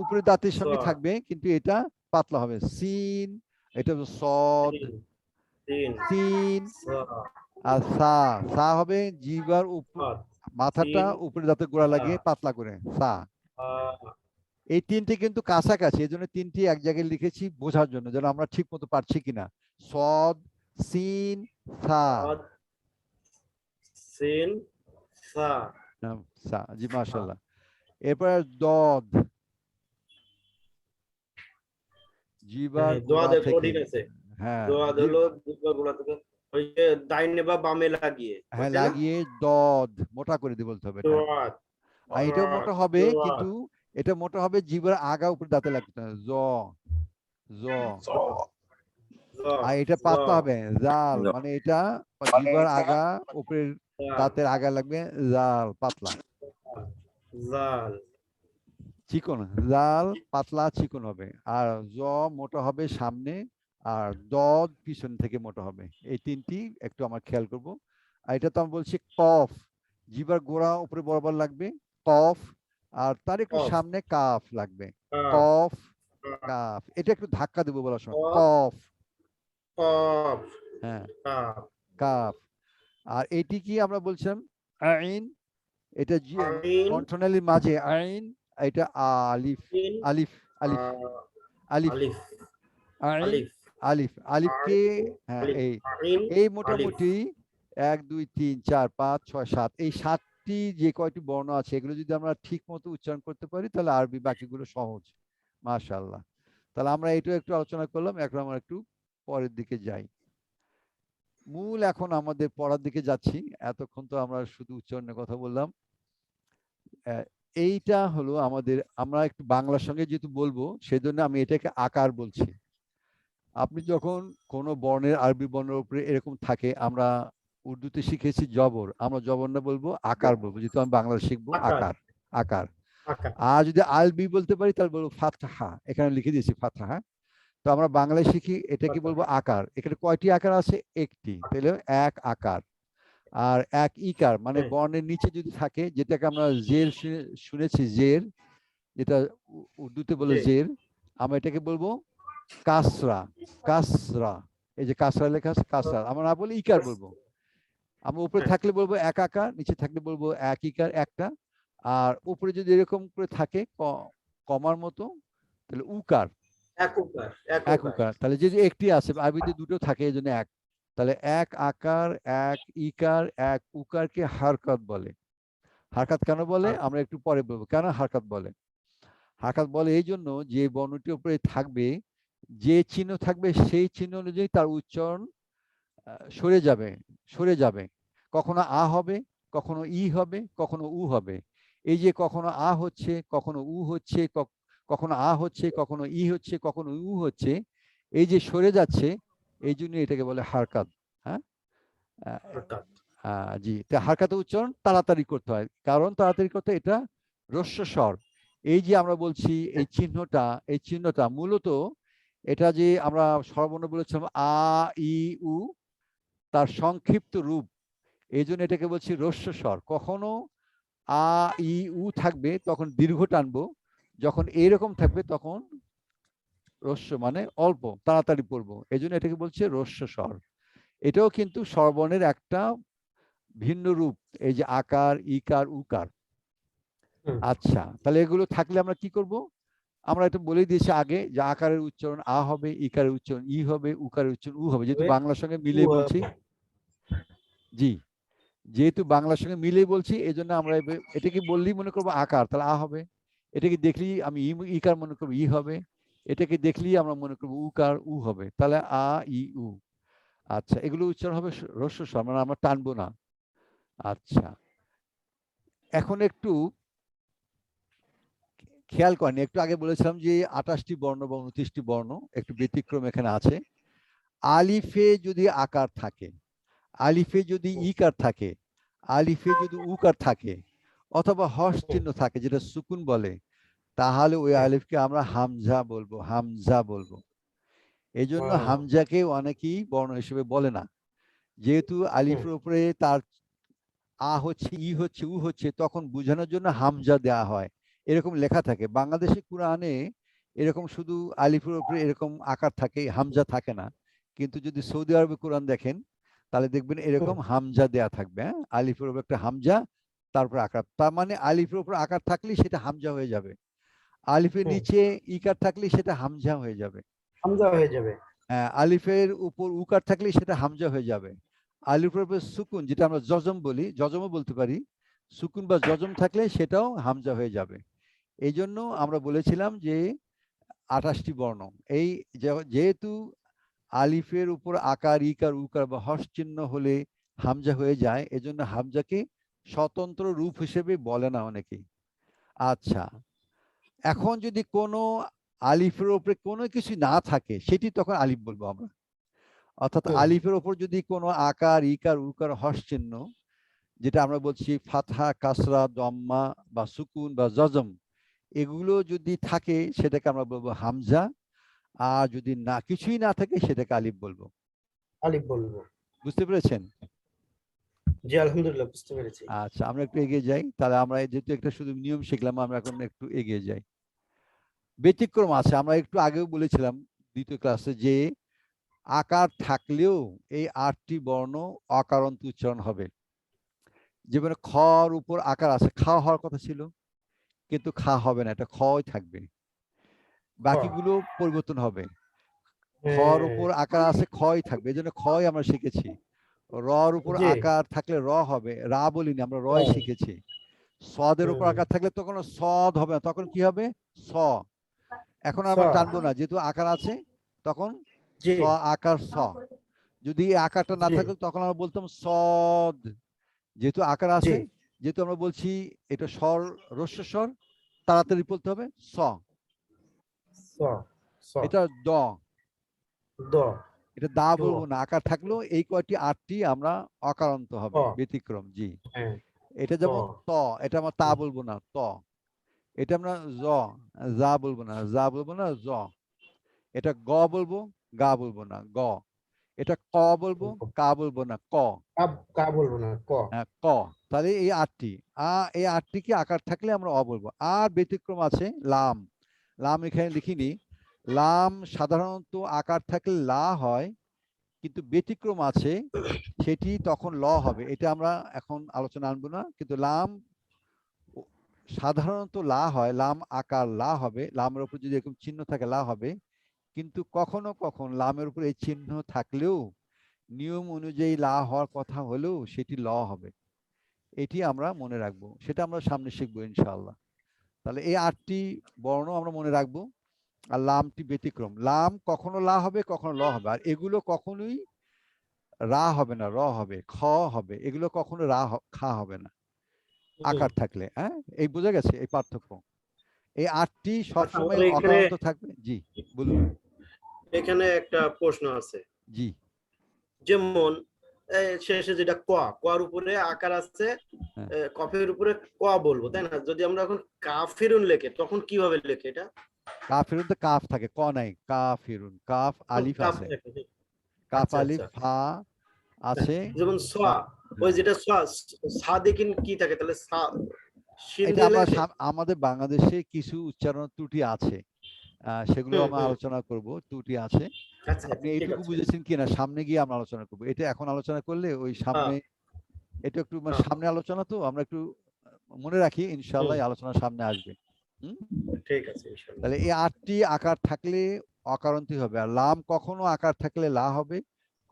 উপরে দাঁতের স সঙ্গে থাকবে, কিন্তু এটা পাতলা হবে, সিন। এটা হলো সদ। তিন তিন সিন। সা আর সা, সা হবে জিহ্বার উপর, সাত মাথাটা তিন উপরে দাঁতে গোড়া সা লাগিয়ে পাতলা করে সা। আ এই তিনটি কিন্তু কাছাকাছি, এই জন্য তিনটি এক জায়গায় লিখেছি বোঝার জন্য, যেন আমরা ঠিক মতো পারছি কিনা। সদ, সিন, সা। সাত সিন সা সা, জি সা মাশাআল্লাহ। এরপর দদ, জিহ্বার গোড়া দোয়াদের থেকে। কঠিন আছে হ্যাঁ দোয়াদ হলো গুলা থেকে ওই যে ডাইনে বা বামে লাগিয়ে হ্যাঁ বুঝছে না লাগিয়ে দদ মোটা করে দিয়ে বলতে হবে এটা। দোয়াদ আর এটাও মোটা হবে, দোয়াদ কিন্তু এটা মোটা হবে জিহ্বার আগা উপরে দাঁতে লাগতে হবে, জ জ। জ জ আর এটা জ পাতলা হবে, জাল, জ মানে এটা মানে জিহ্বার এটা আগা উপরের দাঁতের আগা লাগবে, জাল, পাতলা। জাল চিকন, জাল পাতলা চিকন হবে। আর জ মোটা হবে সামনে, আর দদ পিছন থেকে মোটা হবে। এই তিনটি একটু আমার খেয়াল করব। আর এটা তো আমি বলছি কফ, জিহ্বার গোড়া উপরে বরাবর লাগবে, কফ। আর তার একটু কফ সামনে কাফ লাগবে, কাফ কফ কাফ। এটা একটু ধাক্কা দেবো বলার সময়, কফ কফ। কফ হ্যাঁ, কাফ কাফ। আর এটি কি আমরা বলছিলাম আইন, এটা আইন কণ্ঠনালীর মাঝে আইন। এটা আলিফ, তিন আলিফ, আলিফ, আলিফ, আলিফ আইন, আলিফ আলিফ, আলিফকে হ্যাঁ আলিফ এই আইন এই আলিফ মোটামুটি 1 2 3 4 5 6 7, এই 7টি যে কয়টি বর্ণ আছে এগুলো যদি আমরা ঠিক মতো উচ্চারণ করতে পারি তাহলে আরবি বাকিগুলো সহজ। মাশাআল্লাহ। তাহলে আমরা এটাও একটু আলোচনা করলাম, এখন আমরা একটু পরের দিকে যাই। মূল এখন আমাদের পড়ার দিকে যাচ্ছি। এতক্ষণ তো আমরা শুধু উচ্চারণের কথা বললাম। এইটা হলো আমাদের, আমরা একটু বাংলার সঙ্গে যেহেতু বলবো সেজন্য আমি এটাকে আকার বলছি। আপনি যখন কোনো বর্ণের আরবি বর্ণের উপরে এরকম থাকে, আমরা উর্দুতে শিখেছি জবর, আমরা জবর না বলবো আকার বলবো, যেহেতু আমি বাংলা শিখবো আকার আকার। আকার। আকার আর যদি আলবি বলতে পারি তাহলে বলবো ফাতহা, এখানে লিখে দিয়েছি ফাতহা। তো আমরা বাংলায় শিখি এটাকে বলবো আকার। এখানে কয়টি আকার আছে? একটি, তাহলে এক আকার। আর এক ইকার, মানে বর্ণের নিচে যদি থাকে, যেটাকে আমরা জের শুনেছি, জের, যেটা উর্দুতে বলে জি জের। আমরা এটাকে বলবো কাসরা। কাসরা, এই যে কাসরা লেখা আছে কাসরা, আমরা না বলে ইকার বলবো। আমরা উপরে থাকলে বলবো এক আকার, নিচে থাকলে বলবো এক ইকার একটা, আর উপরে যদি এরকম করে থাকে কমার মতো তাহলে উকার। এক উকার, এক এক উকার। উকার, তাহলে যদি একটি আছে আরবিতে দুটো থাকে এই জন্য এক, তাহলে এক আকার এক ইকার এক উকারকে হারকাত বলে। হারকাত কেন বলে আমরা একটু পরে বলবো কেন হারকাত বলে। হারকাত বলে এই জন্য যে বর্ণটির উপরে থাকবে, যে চিহ্ন থাকবে সেই চিহ্ন অনুযায়ী তার উচ্চারণ সরে যাবে, সরে যাবে। কখনো আ হবে, কখনো ই হবে, কখনো উ হবে। এই যে কখনো আ হচ্ছে, কখনো উ হচ্ছে, কখনো আ হচ্ছে, কখনো ই হচ্ছে, কখনো উ হচ্ছে, এই যে সরে যাচ্ছে, এই জন্য এটাকে বলে হারকাত। হ্যাঁ, হারকাত। জি, তা হারকাতের উচ্চারণ তাড়াতাড়ি করতে হয়, কারণ তাড়াতাড়ি করতে এটা হ্রস্ব স্বর। এই যে আমরা বলছি এই চিহ্নটা, এই চিহ্নটা মূলত এটা যে আমরা স্বরবর্ণ বলেছিলাম আ ই উ, তার সংক্ষিপ্ত রূপ, এই জন্য এটাকে বলছি হ্রস্ব স্বর। কখনো আ ই উ থাকবে তখন দীর্ঘ টানবো, যখন এইরকম থাকবে তখন হ্রস্ব মানে অল্প তাড়াতাড়ি পড়বো, এই জন্য এটাকে বলছে হ্রস্ব স্বর। এটাও কিন্তু স্বরবর্ণের একটা ভিন্ন রূপ, এই যে আকার ইকার উকার। আচ্ছা, তাহলে এগুলো থাকলে আমরা কি করব, আমরা এটা বলেই দিয়েছি আগে যে আকারের উচ্চারণ আ হবে, ইকারের উচ্চারণ ই হবে, উকারের উচ্চারণ উ হবে, যেহেতু বাংলার সঙ্গে মিলে বলছি। জি, যেহেতু বাংলার সঙ্গে মিলে বলছি এই জন্য আমরা এটাকে বললেই মনে করবো আকার, তাহলে আ হবে। এটাকে দেখলেই আমি ইকার মনে করবো ই হবে, এটাকে দেখলেই আমরা মনে করবো উকার উ হবে, তাহলে আ ই উ। আচ্ছা, এগুলো উচ্চারণ হবে হ্রস্ব স্বর, মানে আমরা টানবো না। আচ্ছা, এখন একটু খেয়াল করেন, একটু আগে বলেছিলাম যে 28টি বর্ণ বা 29টি বর্ণ, একটু ব্যতিক্রম এখানে আছে। আলিফে যদি আকার থাকে, আলিফে যদি ইকার থাকে, আলিফে যদি উকার থাকে, অথবা হর্ষ চিহ্ন থাকে যেটা সুকুন বলে, তাহলে ওই আলিফকে আমরা হামজা বলবো, হামজা বলবো। এই জন্য হামজাকে অনেকেই বর্ণ হিসেবে বলে না, যেহেতু আলিফের উপরে তার আ হচ্ছে ই হচ্ছে উ হচ্ছে, তখন বোঝানোর জন্য হামজা দেয়া হয়, এরকম লেখা থাকে। বাংলাদেশি কুরআনে এরকম শুধু আলিফের উপরে এরকম আকার থাকে, হামজা থাকে না। কিন্তু যদি সৌদি আরবে কোরআন দেখেন তাহলে দেখবেন এরকম হামজা দেয়া থাকবে। হ্যাঁ, আলিফের উপর একটা হামজা, তারপর আকার, তার মানে আলিফের উপর আকার থাকলে সেটা হামজা হয়ে যাবে, আলিফের নিচে ইকার থাকলে সেটা হামজা হয়ে যাবে। হামজা হয়ে যাবে। হ্যাঁ, আলিফের উপর উকার থাকলে সেটা হামজা হয়ে যাবে। আলিফের উপর সুকুন, যেটা আমরা জজম বলি, জজমও বলতে পারি, সুকুন বা জজম থাকলে সেটাও হামজা হয়ে যাবে। এই জন্য আমরা বলেছিলাম যে 28টি বর্ণ। এই যেহেতু আলিফের উপর আকার ইকার উকার বা হর্ষ চিহ্ন হলে হামজা হয়ে যায়, এজন্য হামজাকে স্বতন্ত্র রূপ হিসেবে বলে না অনেকেই। আচ্ছা, এখন যদি কোনো আলিফের উপরে কোনো কিছু না থাকে, সেটি তখন আলিফ বলবো আমরা। অর্থাৎ আলিফের উপর যদি কোনো আকার ইকার উকার হর্ষ চিহ্ন, যেটা আমরা বলছি ফাতহা কাসরা দম্মা বা সুকুন বা জজম, এগুলো যদি থাকে সেটাকে আমরা বলবো হামজা। আর যদি না কিছুই না থাকে সেটাকে আলিফ বলবো। আলিফ বলবো। বুঝতে পেরেছেন? জি, আলহামদুলিল্লাহ বুঝতে পেরেছি। আচ্ছা, আমরা একটু এগিয়ে যাই, তাহলে আমরা যেহেতু একটা শুধু নিয়ম শিখলাম, আমরা এখন একটু এগিয়ে যাই। ব্যতিক্রম আছে, আমরা একটু আগেও বলেছিলাম দ্বিতীয় ক্লাসে যে আকার থাকলেও এই 8টি বর্ণ অকারান্ত উচ্চারণ হবে। যেমন খর উপর আকার আছে, খা হওয়ার কথা ছিল, কিন্তু খা হবে না, এটা খই থাকবে, বাকিগুলো পরিবর্তন হবে। খর উপর আকার আছে, খই থাকবে, এই জন্য খই আমরা শিখেছি। রর উপর আকার থাকলে র হবে, রা বলিনি, আমরা রয় শিখেছি। সদের উপর আকার থাকলে তখন সদ হবে না, তখন কি হবে স। এখন আমরা টানবো না, যেহেতু আকার আছে তখন স আকার স। যদি এই আকারটা না থাকতো তখন আমরা বলতাম সদ। যেহেতু আকার আছে, যেহেতু আমরা বলছি এটা স্বর হ্রস্ব স্বর, তাড়াতাড়ি বলতে হবে স। এটা দ, এটা দা বলবো না, আকার থাকলেও এই কয়টি 8টি আমরা অকারান্ত হবে, ব্যতিক্রম। জি, এটা যেমন ত, এটা আমরা তা বলবো না ত। এটা আমরা জ, যা বলবো না, যা বলবো না জ। এটা গ বলবো, গা বলবো না গ। এটা ক বলবো, কা বলবো না ক। কা বলবো না ক। হ্যাঁ, ক। তাহলে এই 8টি, এই 8টি কি আকার থাকলে আমরা অ বলবো। আর ব্যতিক্রম আছে লাম। লাম এখানে লিখিনি, লাম সাধারণত আকার থাকলে লা হয়, কিন্তু ব্যতিক্রম আছে, সেটি তখন ল হবে। এটা আমরা এখন আলোচনা আনবো না, কিন্তু লাম সাধারণত লা হয়, লাম আকার লা হবে, লামের উপর যদি এরকম চিহ্ন থাকে লা হবে। কিন্তু কখনো কখনো লামের উপর এই চিহ্ন থাকলেও নিয়ম অনুযায়ী লা হওয়ার কথা হলেও সেটি ল হবে। এটি আমরা মনে রাখবো, সেটা আমরা সামনে শিখবো ইনশাআল্লাহ। তাহলে এই 8টি বর্ণ আমরা মনে রাখবো। আর লামটি ব্যতিক্রম, লাম কখনো লা হবে, কখনো ল হবে, আর এগুলো কখনোই রা হবে না, র হবে, খ হবে। এগুলো কখনো খা হবে না আকার থাকলে। হ্যাঁ, এই বোঝা গেছে এই পার্থক্য। এই 8টি আচ্ছা, সবসময় আমার এখানে অকারান্ত থাকবে। জি বলুন। এখানে একটা প্রশ্ন আছে। জি যেমন শেষে যেটা কোয়ার উপরে আকার আছে, হ্যাঁ, কফের উপরে কোয়া বলবো, তাই না? যদি আমরা এখন কাফিরুন লেখে তখন কিভাবে লেখে এটা? কাফিরুন তো কাফ থাকে, ক নাই, কাফিরুন, কাফ আলিফ কাফ আছে, থাকে। কাফ আচ্ছা আলিফ আচ্ছা। ফা আছে। যেমন সোয়া, ওই হ্যাঁ, যেটা সোয়া, সাদে কি থাকে তাহলে? শিন এটা দিয়ে আমরা লেখে। আমাদের বাংলাদেশে কিছু উচ্চারণ ত্রুটি আছে, সেগুলো হুম আমরা হুম। আলোচনা করব, ত্রুটি আছে। আচ্ছা আপনি ঠিক এইটুকু আছে। বুঝেছেন কিনা সামনে গিয়ে আমরা আলোচনা করবো। এটা এখন আলোচনা করলে ওই হ্যাঁ সামনে, এটা একটু মানে হ্যাঁ। সামনে আলোচনা, তো আমরা একটু মনে রাখি, ইনশাআল্লাহ হুম, এই আলোচনা সামনে আসবে। হুম। ঠিক আছে ইনশাআল্লাহ। তাহলে এই 8টি আকার থাকলে অকারান্তি হবে, আর লাম কখনো আকার থাকলে লা হবে,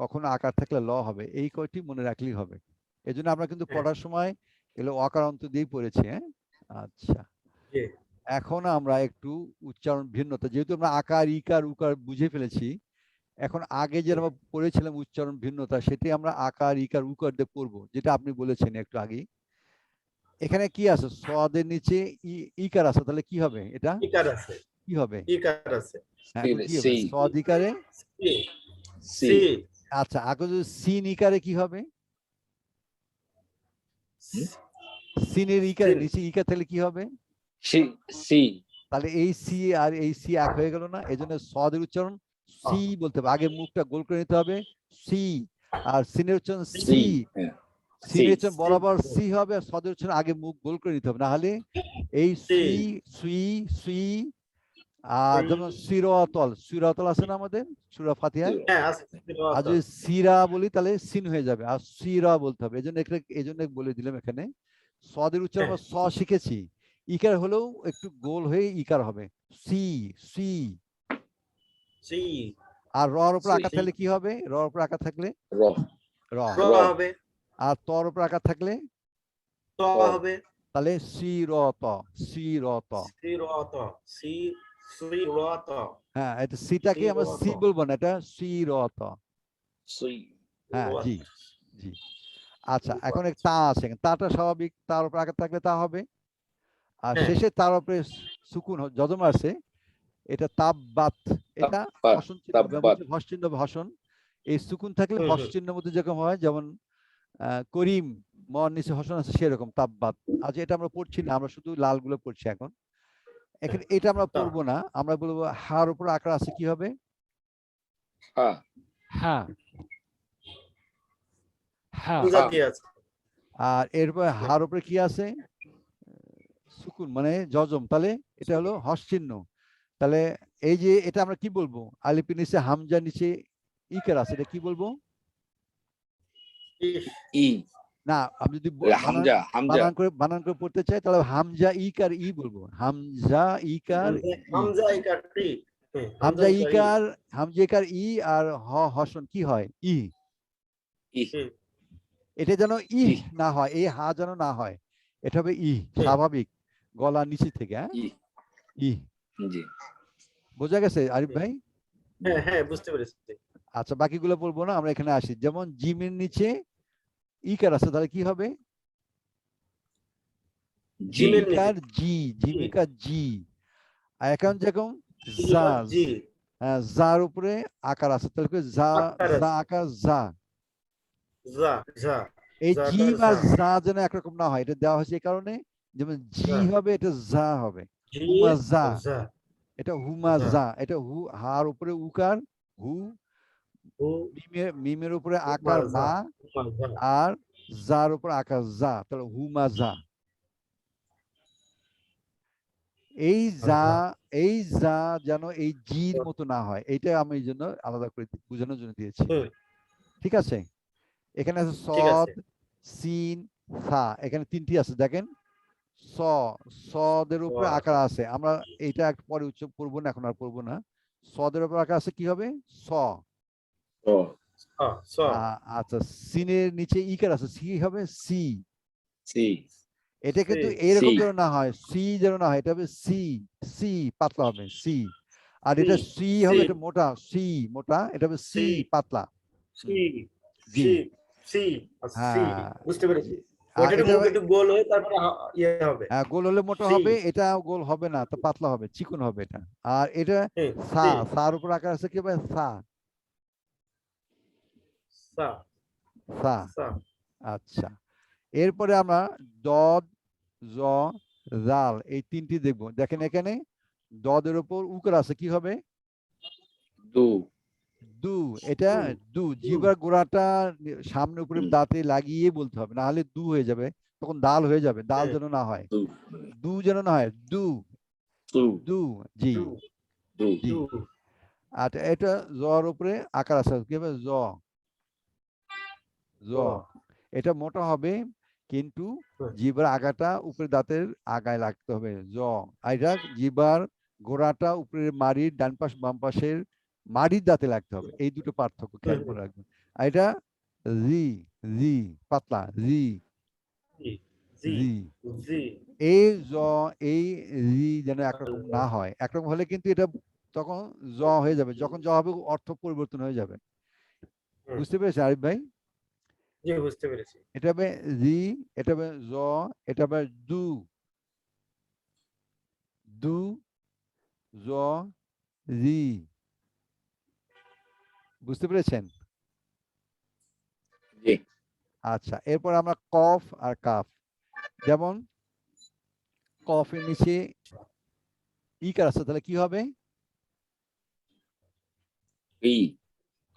কখনো আকার থাকলে ল হবে। এই কয়টি মনে রাখলেই হবে। এই জন্য আমরা কিন্তু হ্যাঁ, পড়ার সময় এগুলো অকারান্ত দিয়েই পড়েছি। হ্যাঁ, আচ্ছা। জি এখন আমরা একটু উচ্চারণ ভিন্নতা, যেহেতু আমরা আকার ইকার উকার বুঝে ফেলেছি, এখন আগে যে আমরা পড়েছিলাম উচ্চারণ ভিন্নতা, সেটি আমরা আকার ইকার উকার দিয়ে পড়বো, যেটা আপনি বলেছেন একটু আগে। এখানে কি আছে? সদের নিচে ইকার আছে, তাহলে কি হবে এটা? ইকার আছে, কি হবে? ইকার আছে। হ্যাঁ, এখন কি হবে? সি সদ ইকারে। সি সি সি আচ্ছা, আগে যদি সিন ইকারে কি হবে? সিনের ইকারে সিন নিচে ইকার থাকলে কি হবে? সি সি তাহলে এই সি আর এই সি এক হয়ে গেল না? এই জন্য সদের উচ্চারণ সি বলতে হবে, আগে মুখটা গোল করে নিতে হবে, সি। আর সিনের উচ্চারণ সি সি। সি সিনের উচ্চারণ সি বরাবর সি হবে, আর সদের উচ্চারণ আগে মুখ গোল করে নিতে হবে, না হলে এই সি সি, সুই, সুই। আর যেমন সিরাতল, সিরাতল আছে না আমাদের সূরা ফাতিহায়? হ্যাঁ আছে। আর যদি সিরা বলি তাহলে সিন হয়ে যাবে, আর সিরা বলতে হবে। এই জন্য বলে দিলাম এখানে সদের উচ্চারণ আমরা স শিখেছি, ইকার হলেও একটু গোল হয়ে ইকার হবে, সি, সি। সি আর রর উপর সি আকার থাকলে কি হবে? রর উপর আকার থাকলে র র। র র হবে, আর তর উপর আকার থাকলে ত ত হবে, তাহলে সিরত, সিরত। সি র ত, সি সি র ত, হ্যাঁ, এটা সি সিটাকে র আমরা ত, সি বলবো না, এটা সিরত। সুই হ্যাঁ, র জি জি। আচ্ছা, এখন এক তা আছে, তাটা স্বাভাবিক, তার উপর আকার থাকলে তা হবে। আর হ্যাঁ শেষে তার উপরে সুকুন যজম আছে, এটা তাব্বাত। এটা তাব্বাত হসন চিহ্ন, তাব্বাত হস চিহ্ন, হসন। এই সুকুন থাকলে হুম হস হুম চিহ্নের মধ্যে যেরকম হয়, যেমন করিম, মর নিচে হসন আছে, সেরকম তাব্বাত। আজ এটা আমরা পড়ছি না, আমরা শুধু লাল গুলো পড়ছি এখন। এখানে এটা আমরা তা পড়বো না, আমরা বলবো হার উপর আকার আছে, কি হবে? হা হ্যাঁ, হ্যাঁ। হামজা হা দিয়ে আছে। আর এরপর হার উপরে কি আছে? সুকুন মানে যজম, তাহলে এটা হলো হস চিহ্ন। তাহলে এই যে এটা আমরা কি বলবো? আলিফের নিচে হামজা, নিচে ইকার আছে, এটা কি বলবো? ইফ ই না, আমি যদি বানান হামজা হামজা বানান করে পড়তে চাই, তাহলে হামজা ইকার ই বলবো, হামজা ইকার ই। হামজা ইকার টি, হামজা হামজা ইকার ই। ইকার, হামজা ইকার ই, আর হসন কি হয়? ই। ই হুম, এটা যেন ই ই না হয়, এই হা যেন না হয়, এটা হবে ই, হুম, স্বাভাবিক, গলা নিচে থেকে। হ্যাঁ, ই ই। জি বোঝা গেছে আরিফ হুম। ভাই? হ্যাঁ হ্যাঁ বুঝতে পেরেছি। আচ্ছা, বাকিগুলো বলবো না, আমরা এখানে আসি। যেমন জিমের নিচে ইকার আছে, তাহলে কি হবে? জি জিমের নিচে জিমিকার জি, জি, জিমিকার জি। আর এখন যেরকম জিমিকা জাজ, জি, যার উপরে আকার আছে, তাহলে কি যা, আকার যা আছে। আকার যা। যা যা এই জি জাকার বা যা, যা যেন একরকম না হয়, এটা দেওয়া হয়েছে এই কারণে, যেমন জি যা হবে, এটা যা হবে, জি হুমা যা, যা এটা হুমা যা, যা, এটা হু, হার উপরে উকার হু, হু মিমের উপরে হুমা আকার যা, মা, হুমা যা। আর যার উপর আকার যা, তাহলে হুমা যা। এই যা আচ্ছা। এই যা যেন এই জির মতো না হয়, এইটা আমি এই জন্য আলাদা করে বোঝানোর জন্য দিয়েছি। হুম, ঠিক আছে, এখানে আছে ঠিক আছে। সদ, সিন, সা, এখানে তিনটি আছে দেখেন। স, সদের উপরে স, আকার আছে, আমরা এইটা একটু পরে উচ্চ পড়বো না, এখন আর পড়বো না। সদের উপরে আকার আছে, কি হবে? স। ও স, আচ্ছা, সিনের নিচে ইকার আছে, সি হবে সি। সি এটা সি, কিন্তু সি এরকম যেন না হয়, সি যেন না হয়, এটা হবে সি। সি পাতলা হবে, সি। আর সি, এটা সি হবে, সি, এটা মোটা, সি মোটা, এটা হবে সি সি, পাতলা। সি, জি, সি, সি, আর সি, হ্যাঁ, বুঝতে পেরেছি। জি। ওইটা একটু এটা মুখ একটু গোল হয়ে তারপরে ইয়ে হবে। হ্যাঁ, গোল হলে মোটা সি, হবে, এটা গোল হবে না, তো পাতলা হবে, চিকন হবে এটা। আর এটা হুম, সা, সি, সার উপর আকার আছে, কি হবে? সা। সা, সা। সা, আচ্ছা, এরপরে আমরা দদ, জ, জাল এই তিনটি দেখবো। দেখেন এখানে দদের উপর উকার আছে, কি হবে? দু দু। এটা হুম, দু, হুম, জিহ্বার গোড়াটা সামনে উপরে হুম, দাঁতে লাগিয়ে বলতে হবে, না হলে দু হয়ে যাবে, তখন দাল হয়ে যাবে, দাল হ্যাঁ, যেন না হয়। দু দু যেন না হয়, দু। দু দু, জি, দু, দু জি। দু, আর এটা জর উপরে আকার আছে, কি হবে? জ, জ। জ, এটা মোটা হবে, কিন্তু হুম, জিহ্বার আগাটা উপরে দাঁতের আগায় লাগতে হবে, জ। আর এটা জিহ্বার গোড়াটা উপরের মাড়ির ডান পাশ বাম পাশের মাড়ির দাঁতে লাগতে হবে, এই দুটো পার্থক্য খেয়াল হুম, করে রাখবেন। আর এটা জি, জি পাতলা, জি, জি, জি, জি। জি, এই জ, এই জি যেন একরকম না হয়, একরকম হলে কিন্তু এটা তখন জ হয়ে যাবে, যখন জ হবে অর্থ পরিবর্তন হয়ে যাবে। হুম, বুঝতে পেরেছেন আরিফ ভাই? জি, বুঝতে পেরেছি। এটা হবে জি, এটা হবে জ, এটা হবে দু, দু, জ, জি। বুঝতে পেরেছেন? জি আচ্ছা, এরপর আমরা কফ আর কাফ। যেমন কফের নিচে ইকার আছে, তাহলে কি হবে? ই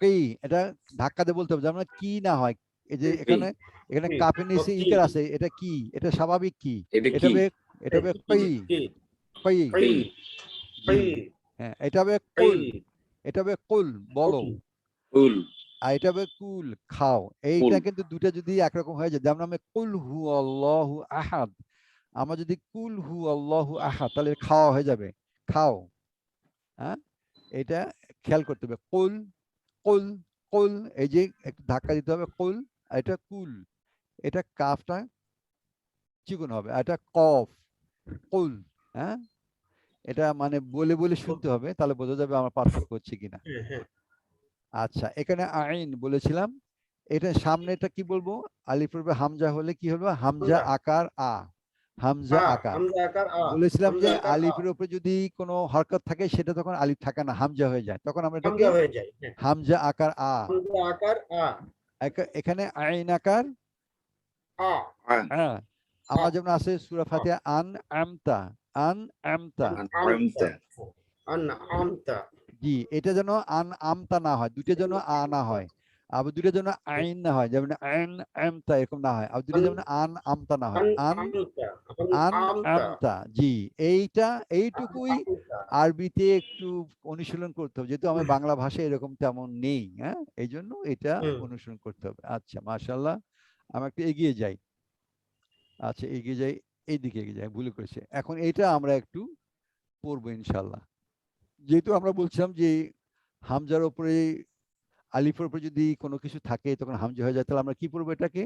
কি, এটা ধাক্কা দিয়ে বলতে হবে, যেমন কি না হয়। এই যে ই এখানে, এখানে কি, কাপের ও নিচে কি, ইকার আছে, এটা কি? এটা স্বাভাবিক কি? এটা এটা কি হবে, এটা এই হবে কি, কি, কি, কি, কি, কি জি। কি, হ্যাঁ, এটা হবে কি, কুল, এটা হবে কুল, বলো। কুল, ফুল আর এটা হবে কুল, খাও। ফুল এইটা কিন্তু দুটা যদি একরকম হয়ে যায়, যেমন আমি কুল হু আল্লাহু আহাদ, আমরা যদি কুল হু আল্লাহু আহাদ, তাহলে খাওয়া হয়ে যাবে, খাও। হ্যাঁ, এটা খেয়াল করতে হবে। কুল, কুল, কুল, এই যে একটু ধাক্কা দিতে হবে, কুল। আর এটা কুল, এটা কাফটা চিকন হবে, আর এটা কফ, কুল। হ্যাঁ, এটা মানে বলে বলে শুনতে হবে, তাহলে বোঝা যাবে আমার পার্থক্য হচ্ছে কিনা। হ্যাঁ, হ্যাঁ, আচ্ছা, এখানে আইন বলেছিলাম, এটা সামনেটা কি বলবো? আলিফ পূর্বে হামজা হলে কি হলো? হামজা হামজা, আকার আ, হামজা আ, আকার। হামজা আকার আ, বলেছিলাম যে হামজা আকার আ, আলিফের উপরে যদি কোনো হরকত থাকে, সেটা তখন আলিফ থাকে না, হামজা হয়ে যায়, তখন আমরা এটাকে হামজা হয়ে যায়, হ্যাঁ, হামজা আকার আ। হামজা আকার আ, এখানে আইন আকার আ, আ। আ, আমরা যেমন আছে সূরা আ, ফাতিহা, আন আমতা, আন আমতা। আন আমতা, আমতা আন আমতা, জি, এটা যেন আন আমতা না হয়, দুইটা যেন আ না হয়। আবার দুইটা যেন আইন না হয়, যেমন আন আমতা এরকম না হয়। আবার দুইটা আন যেমন আন আমতা না হয়, আন আন আমতা, আন আমতা, আমতা। জি, এইটা আন এইটুকুই আমতা, আরবিতে একটু অনুশীলন করতে হবে, যেহেতু আমার বাংলা ভাষায় এরকম তেমন নেই। হ্যাঁ, এই জন্য এটা হুম, অনুসরণ করতে হবে। আচ্ছা, মাশাআল্লাহ। আমরা একটু এগিয়ে যাই। আচ্ছা, এগিয়ে যাই, এইদিকে এগিয়ে যাই, ভুল করেছে। এখন এইটা আমরা একটু পড়বো ইনশাআল্লাহ। যেহেতু আমরা বলছিলাম যে হামজার উপরে, আলিফের উপরে যদি কোনো কিছু থাকে তখন হামজা হয়ে যায়, তাহলে আমরা কি পড়বো এটাকে?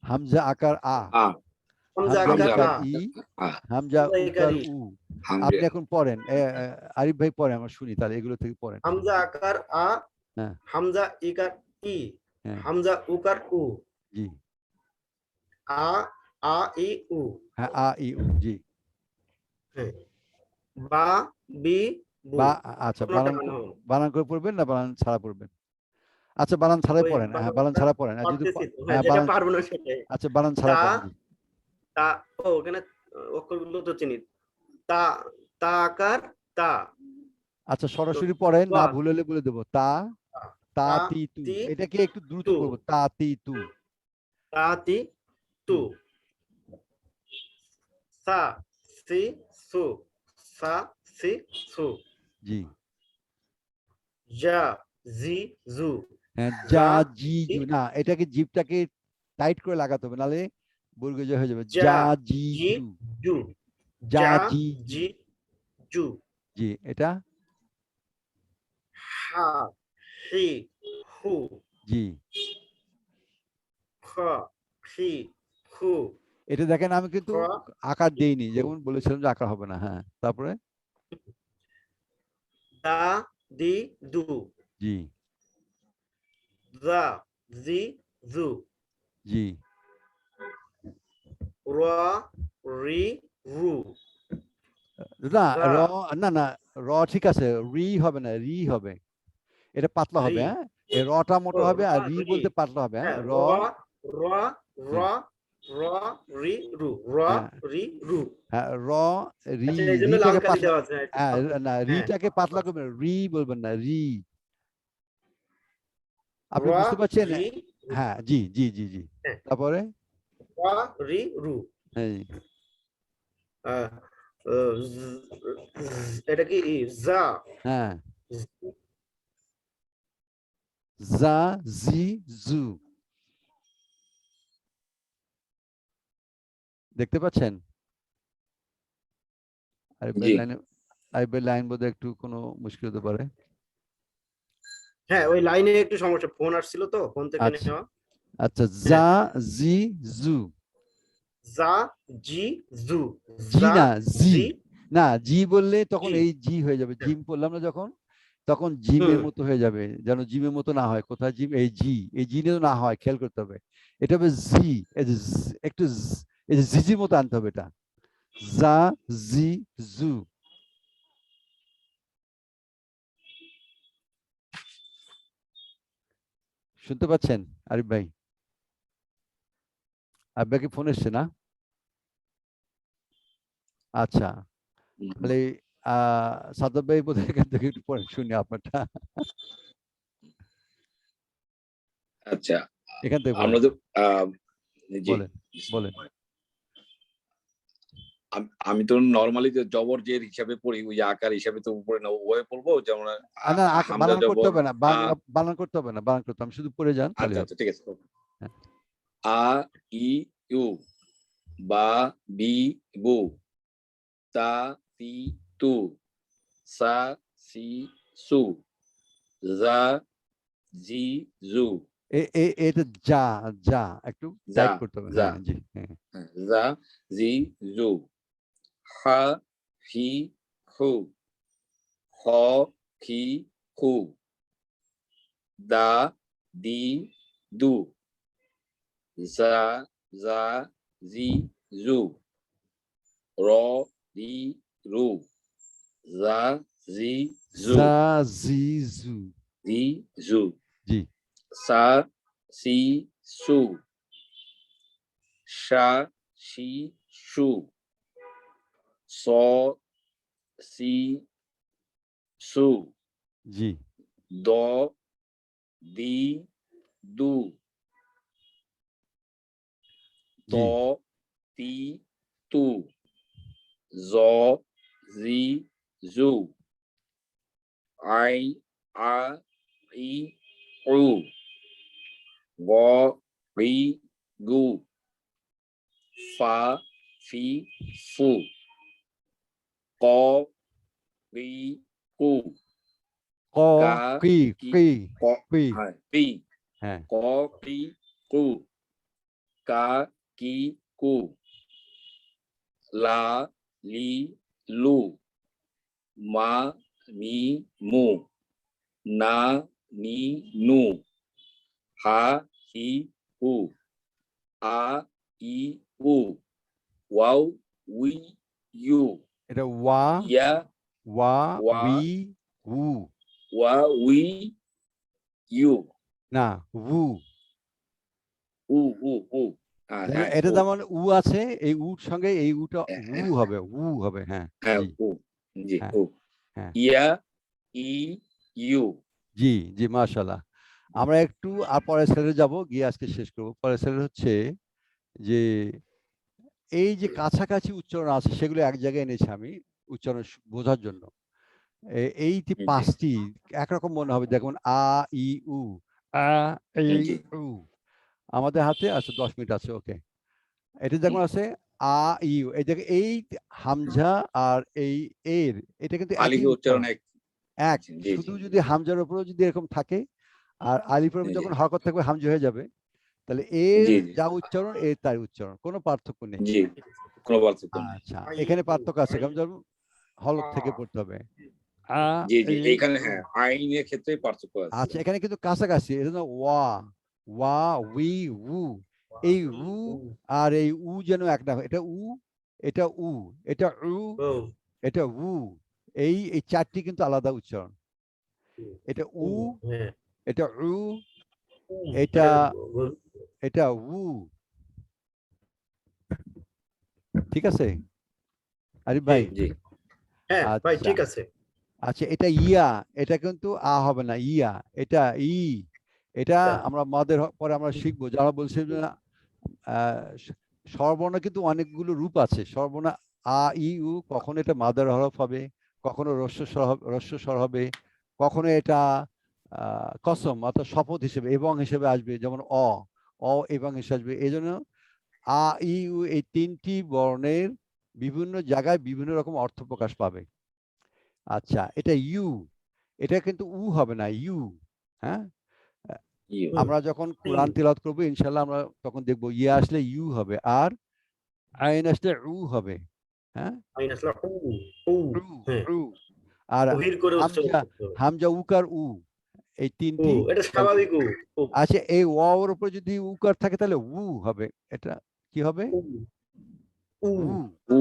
হামজা আকার আ, আ হামজা হামজা আকার হামজা ইকার আ, ই, আ হামজা হামজা উকার ইকারি, উ। হামজা আপনি এখন পড়েন, আরিফ ভাই পড়েন, আমরা শুনি, তাহলে এগুলো থেকে পড়েন। হামজা আকার আ, হ্যাঁ, হামজা ইকার ই, হ্যাঁ, হামজা উকার উ, জি, আ, আ ই উ, হ্যাঁ, আ ই উ, জি। হ্যাঁ, বা, বি, বু, বা, আচ্ছা, কোনটা মানে হবে? বানান করে পড়বেন না বানান ছাড়া পড়বেন? আচ্ছা, বানান ছাড়াই ওই পড়েন, হ্যাঁ, বানান বানানটা ছাড়া পড়েন, আর যদি পারতেছি তো, হ্যাঁ, হ্যাঁ, যেটা বানান, পারবো না সেটাই। আচ্ছা, বানান ছাড়া তা, পড়েন, জি। তা, ও ওখানে অক্ষরগুলো তো চিনি। তা, তা আকার তা, আচ্ছা, তো সরাসরি পড়েন, তা, না ভুল হলে বলে দেবো। তা, তা, তা তা, তি তু, তি, এটাকে একটু দ্রুত তু, পড়বো, তা তি তু। তা, তি, তু, হুম, সা, সি সু সা সি সু জি জা জি জু হ্যাঁ জা যা জি জি জু না এটাকে জিভটাকে টাইট করে লাগাতে হবে নাহলে বর্গজ হয়ে যাবে জা যা জি জি জু জু যা জা জি জু জি জু জি এটা হা হি হু জি খ হি হু এটা দেখেন আমি কিন্তু খ আকার দেইনি হু যেমন বলেছিলাম যে আকার হবে না হ্যাঁ তারপরে দা দি দু জি দা জি জু জি র রি রু না গা র না না র ঠিক আছে রি হবে না রি হবে এটা পাতলা হবে রি হ্যাঁ এই রটা মোটা ও হবে র আর রি রি বলতে পাতলা হবে হ্যাঁ হ্যাঁ র র র হ্যাঁ র রি রু র হ্যাঁ রি রু হ্যাঁ র রি আচ্ছা এই জন্য লাল রিটাকে কালি পাতলা দেওয়া আছে একটু হ্যাঁ না হ্যাঁ রিটাকে পাতলা করবেন রি বলবেন না রি র আপনি বুঝতে পারছেন রি রু হ্যাঁ জি জি জি জি হ্যাঁ তারপরে র রি রু হ্যাঁ আহ, এটা কি জা হ্যাঁ যা জি জু দেখতে পাচ্ছেন জি আরিফের লাইন বোধহয় একটু কোনো মুশকিল হতে পারে হ্যাঁ ওই লাইনে একটু সমস্যা ফোন আসছিল তো ফোন থেকে আচ্ছা নেওয়া আচ্ছা হ্যাঁ যা জি জু জা জি জু জি জা না জি জি না জি বললে তখন জি এই জি হয়ে যাবে হ্যাঁ জিম পড়লাম না যখন তখন জিমের হুম মতো হয়ে যাবে যেন জিমের মতো না হয় কোথায় জিম এই জি এই জি না হয় খেয়াল করতে হবে এটা হবে জি এই যে একটু এই যে জিজির মতো আনতে হবে এটা যা জি জু শুনতে পাচ্ছেন আরিফ ভাই আরিফ ভাই কি ফোন এসছে না আচ্ছা তাহলে সাদব ভাই বোধহয় এখান থেকে একটু পরে শুনি আপনারটা আচ্ছা এখান থেকে বলেন আমরা তো জি বলেন বলেন আমি তো নরমালি যে জবর জের হিসাবে পড়ি ওই আকার হিসাবে তো উপরে না ওয়ে পড়বো যেমন না হামজা বানান করতে জবর হবে না বানান করতে হবে না বানান করতে হবে শুধু পড়ে যান তাহলে আচ্ছা হবে আচ্ছা ঠিক আছে হ্যাঁ। আ ই ইউ বা বি বু তা তি তু সা সি সু জা জি জু এটা যা যা একটু যা টাইট করতে হবে যা হ্যাঁ জি হ্যাঁ জা জি জু হা হি হু হ হি হু দা দি দু যা যা জি জু র রি রু যা জি জু যা জি জু জি জু জি সা সি সু সা সি সু স সি সু জি দ দি দু ত জি তি তু জ জি জু আই আ ই উ গ রি গু ফা ফি ফু ক রি কু ক গা কি কি কি ক কি হ্যাঁ রি হ্যাঁ ক রি কু কা কি কু লা লি লু মা মি মু না নি নু হা হি হু আ ই উ ওয়াও উই ইউ এটা ওয়া ইয়া ওয়া ওয়া উই উ ওয়া উই ইউ না উ উ উ উ হ্যাঁ এটা উ যেমন উ আছে এই উর সঙ্গে এই উটা উ হ্যাঁ হবে হ্যাঁ হ্যাঁ জি উ জি হ্যাঁ উ হ্যাঁ ইয়া ই ইউ জি জি মাশাআল্লাহ আমরা একটু আর পরের স্লাইডে যাব গিয়ে আজকে শেষ করব পরের স্লাইড হচ্ছে যে এই যে কাছাকাছি উচ্চারণ আছে সেগুলো এক জায়গায় এনেছি আমি উচ্চারণ বোঝার জন্য। এই যে জি। 5টি একরকম মনে হবে, দেখুন আ ই উ, আ ই জি। উ। আমাদের হাতে আছে 10 মিনিট আছে, ওকে। এটা দেখুন আছে আ ই উ, এই দেখে এই হামজা আর এই এর এটা কিন্তু একই আলিফের উচ্চারণ উচ্চারণ, এক। এক। জি, জি, শুধু যদি হামজার উপরেও যদি এরকম থাকে আর আলিফের উপর জি, যখন হরকত থাকবে হামজা হয়ে যাবে, তাহলে এর জি, জি, যা উচ্চারণ এর তাই উচ্চারণ, কোনো পার্থক্য নেই। জি, কোনো পার্থক্য নেই। আচ্ছা, এখানে পার্থক্য আছে, কারণ যেমন হলক থেকে পড়তে হবে আ জি, জি, ই এইখানে উ। হ্যাঁ, আইনের ক্ষেত্রে পার্থক্য আছে। আচ্ছা, এখানে কিন্তু কাছাকাছি, এটা হলো ওয়া, ওয়া, উই, উ। এই উ আর এই উ যেন এক না হয়। এটা উ, এটা উ, এটা উ, ও এটা উ। এই 4টি কিন্তু আলাদা উচ্চারণ। এটা উ, হ্যাঁ এটা উ, এটা এটা এটা উ। ঠিক আছে আরিফ ভাই? জি হ্যাঁ ভাই আচ্ছা, ঠিক আছে আচ্ছা, এটা ইয়া, এটা কিন্তু আ হবে না, ইয়া। এটা ই, এটা এটা আমরা পরে আমরা শিখবো। যারা বলছে যে স্বরবর্ণ কিন্তু অনেকগুলো রূপ আছে। স্বরবর্ণ আ ই উ, কখনো এটা মাদার হরফ হবে, কখনো রস্য স্বর হবে, কখনো এটা কসম অর্থাৎ শপথ হিসেবে এবং হিসেবে আসবে, যেমন অ এবং হিসেবে আসবে। এই জন্য আ ই উ এই 3টি বর্ণের বিভিন্ন জায়গায় বিভিন্ন রকম অর্থ প্রকাশ পাবে। আচ্ছা, এটা ইউ, এটা কিন্তু উ হবে না, ইউ। হ্যাঁ, ইউ। আমরা যখন কোরআন তিলাওয়াত করব ইনশাআল্লাহ আমরা তখন দেখব ইয়া আসলে ইউ হবে আর আইন আসলে উ হবে। হ্যাঁ, মাইনাস উ উ, হ্যাঁ উ। আর গভীর করে উচ্চারণ হামজা, করতে হবে হামজা উকার উ, এই উ 3টি এটা চলবে। স্বাভাবিক উ আচ্ছা, এই ওয়া এর উপর যদি উকার থাকে তাহলে উ হবে। এটা কি হবে? উ উ উ। উ।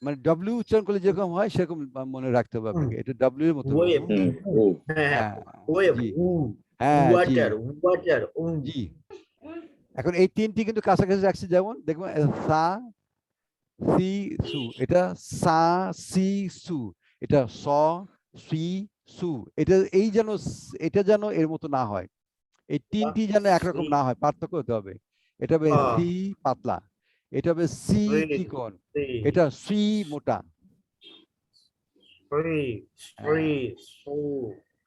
মানে ডব্লিউ উচ্চারণ করলে যেরকম হয় সেরকম মনে রাখতে হবে আপনাকে। এটা ডব্লিউ এর মতো ওয়েভ উ। উ। হ্যাঁ হ্যাঁ হ্যাঁ, ওয়েভ জি, উ হ্যাঁ, জি, ওয়াটার জি। এখন এই 3টি কিন্তু কাছাকাছি রাখছি, যেমন দেখবেন সা, সি, সু। এটা সা, সি, সু। এটা স, সি, সু। এটা এই যেন এটা যেন এর মতো না হয়। এই 3টি যেন একরকম না হয়, পার্থক্য হতে হবে। এটা হবে সি পাতলা, এটা হবে সি চিকন, এটা সি মোটা। হ্যাঁ,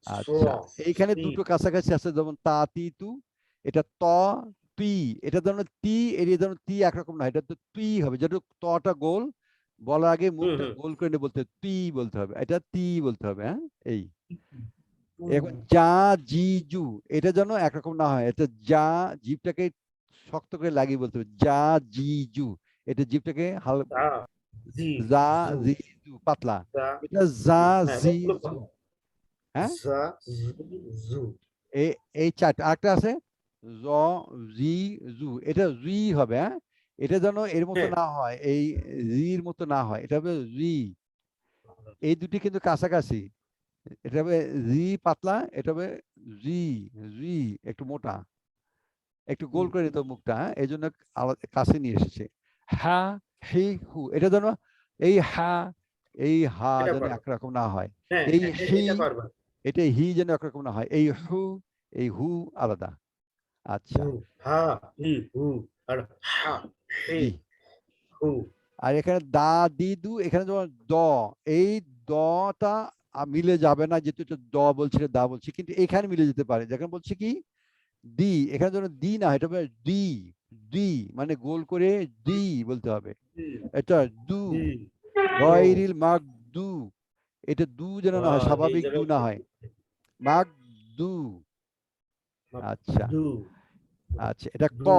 আচ্ছা, এইখানে দুটো কাছাকাছি আছে, যেমন তা তি তু। এটা ত তুই, এটা ধরুন তি, এর ধরুন তি একরকম না, এটা তো তুই হবে। যেটা তটা গোল, বলার আগে মুখটা গোল করে নিয়ে বলতে হবে, তুই বলতে হবে, এটা তি বলতে হবে। হ্যাঁ, এই এখন যা জি জু, এটা যেন একরকম না হয়। এটা যা, জিভটাকে শক্ত করে লাগিয়ে বলতে হবে, যা জি জু। এটা জিভটাকে যা জি জু পাতলা, এটা যা জি জু। হ্যাঁ, এই 4টা। আরেকটা আছে জ, জি, জু, এটা জি হবে। হ্যাঁ, এটা যেন এর মতো না হয়, এই জির মতো না হয়, এটা হবে জি। এই দুটি কিন্তু কাছাকাছি। এটা হবে জি পাতলা, এটা হবে জি, জি একটু মোটা, একটু গোল করে নিতে হবে মুখটা। হ্যাঁ, এই জন্য কাছে নিয়ে এসেছে। হা, হি, হু, এটা যেন এই হা, এই হা যেন একরকম না হয়। এই হি, এটা হি যেন একরকম না হয়। এই হু, এই হু আলাদা। আচ্ছা, জি। আর এখানে দা দি দু, এখানে যেমন দ, এই দটা মিলে যাবে না, যেহেতু এটা দ বলছি দা বলছি, কিন্তু এখানে মিলে যেতে পারে। যেখানে বলছি কি দি, এখানে যেন দি না, এটা হবে ডি, ডি মানে গোল করে ডি বলতে হবে। এটা দু, গয়রিল মাক দু, এটা দু যেন না হয়, স্বাভাবিক দু না হয়, মাক দু। আচ্ছা, আচ্ছা, এটা ক,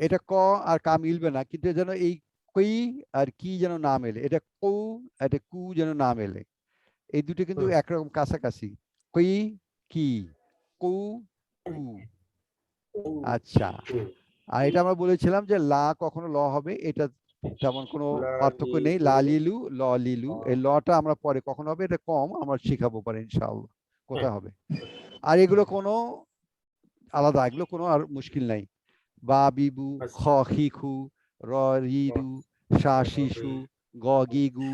এটা ক আর কা মিলবে না, কিন্তু যেন এই কই আর কি যেন না মেলে, এটা কু, এটা কু যেন না মেলে। এই দুটো কিন্তু একরকম কাছাকাছি, কই কি, কু কু। আচ্ছা, আর এটা আমরা বলেছিলাম যে লা কখনো ল হবে, এটা তেমন কোনো পার্থক্য নেই। লা লিলু, ল লিলু, এই লটা আমরা পরে কখন হবে এটা কম আমরা শিখাবো পরে ইনশাআল্লাহ কোথায় হবে। আর এগুলো কোনো আলাদা, এগুলো কোনো আর মুশকিল নাই। বা বিবু, খ খিখু, র রিরু, সা শিশু, গ গিগু,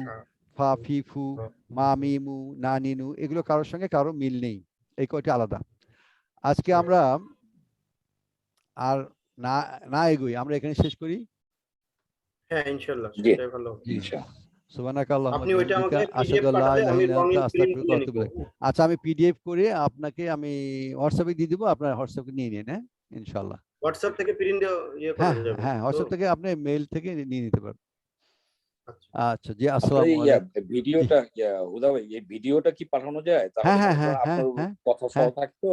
ফা ফিফু, মা মিমু, না নিনু, এগুলো কারোর সঙ্গে কারো মিল নেই, এই কয়টা আলাদা। আজকে আমরা আর না না এগোই, আমরা এখানে শেষ করি। হ্যাঁ ইনশাআল্লাহ জি। সেটাই ভালো হবে। জি। ইনশাআল্লাহ। সুবহানাকাল্লাহুম্মা আপনি ওইটা আমাকে বিহামদিকা পিডিএফ আশহাদু আল্লা পাঠালে ইলাহা আমি ইল্লা আনতা রঙিন প্রিন্ট আস্তাগফিরুকা তুলে ওয়া নিব। আতুবু ইলাইক। আচ্ছা আমি পিডিএফ করে আপনাকে আমি হোয়াটসঅ্যাপে দিয়ে দিব, আপনার হোয়াটসঅ্যাপে নিয়ে নিন, হ্যাঁ ইনশাআল্লাহ। হোয়াটসঅ্যাপ থেকে প্রিন্ট ইয়ে করা হ্যাঁ যাবে হ্যাঁ তো? হোয়াটসঅ্যাপ থেকে আপনি মেইল থেকে নিয়ে নিতে পারবেন। আচ্ছা। আচ্ছা জি, আপনার আসসালামু এই আলাইকুম। জি। ভিডিওটা হুদা ভাই এই ভিডিওটা কি পাঠানো যায়? হ্যাঁ, তাহলে হ্যাঁ, মনে হ্যাঁ, করেন হ্যাঁ, আপনার হ্যাঁ, কথা সহ হ্যাঁ। থাকতো।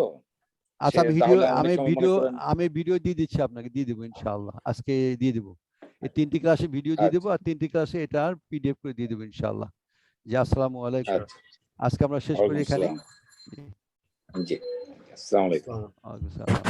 আচ্ছা তাহলে অনেক সময় মনে করেন আমি ভিডিও দিয়ে দিচ্ছি, আপনাকে দিয়ে দেবো ইনশাআল্লাহ। আজকে দিয়ে দেবো। এই ৩ টি ক্লাসে ভিডিও দিয়ে দেবো আচ্ছা, আর ৩ টি ক্লাসে এটার পিডিএফ করে দিয়ে দেবো ইনশাআল্লাহ। জি, আসসালামু আলাইকুম। আচ্ছা। আচ্ছা। আজকে আমরা শেষ করি ওয়ালাইকুম এখানেই। আসসালাম। জি, জি। আসসালামু আলাইকুম। আসসালামু ওয়ালাইকুম আসসালাম।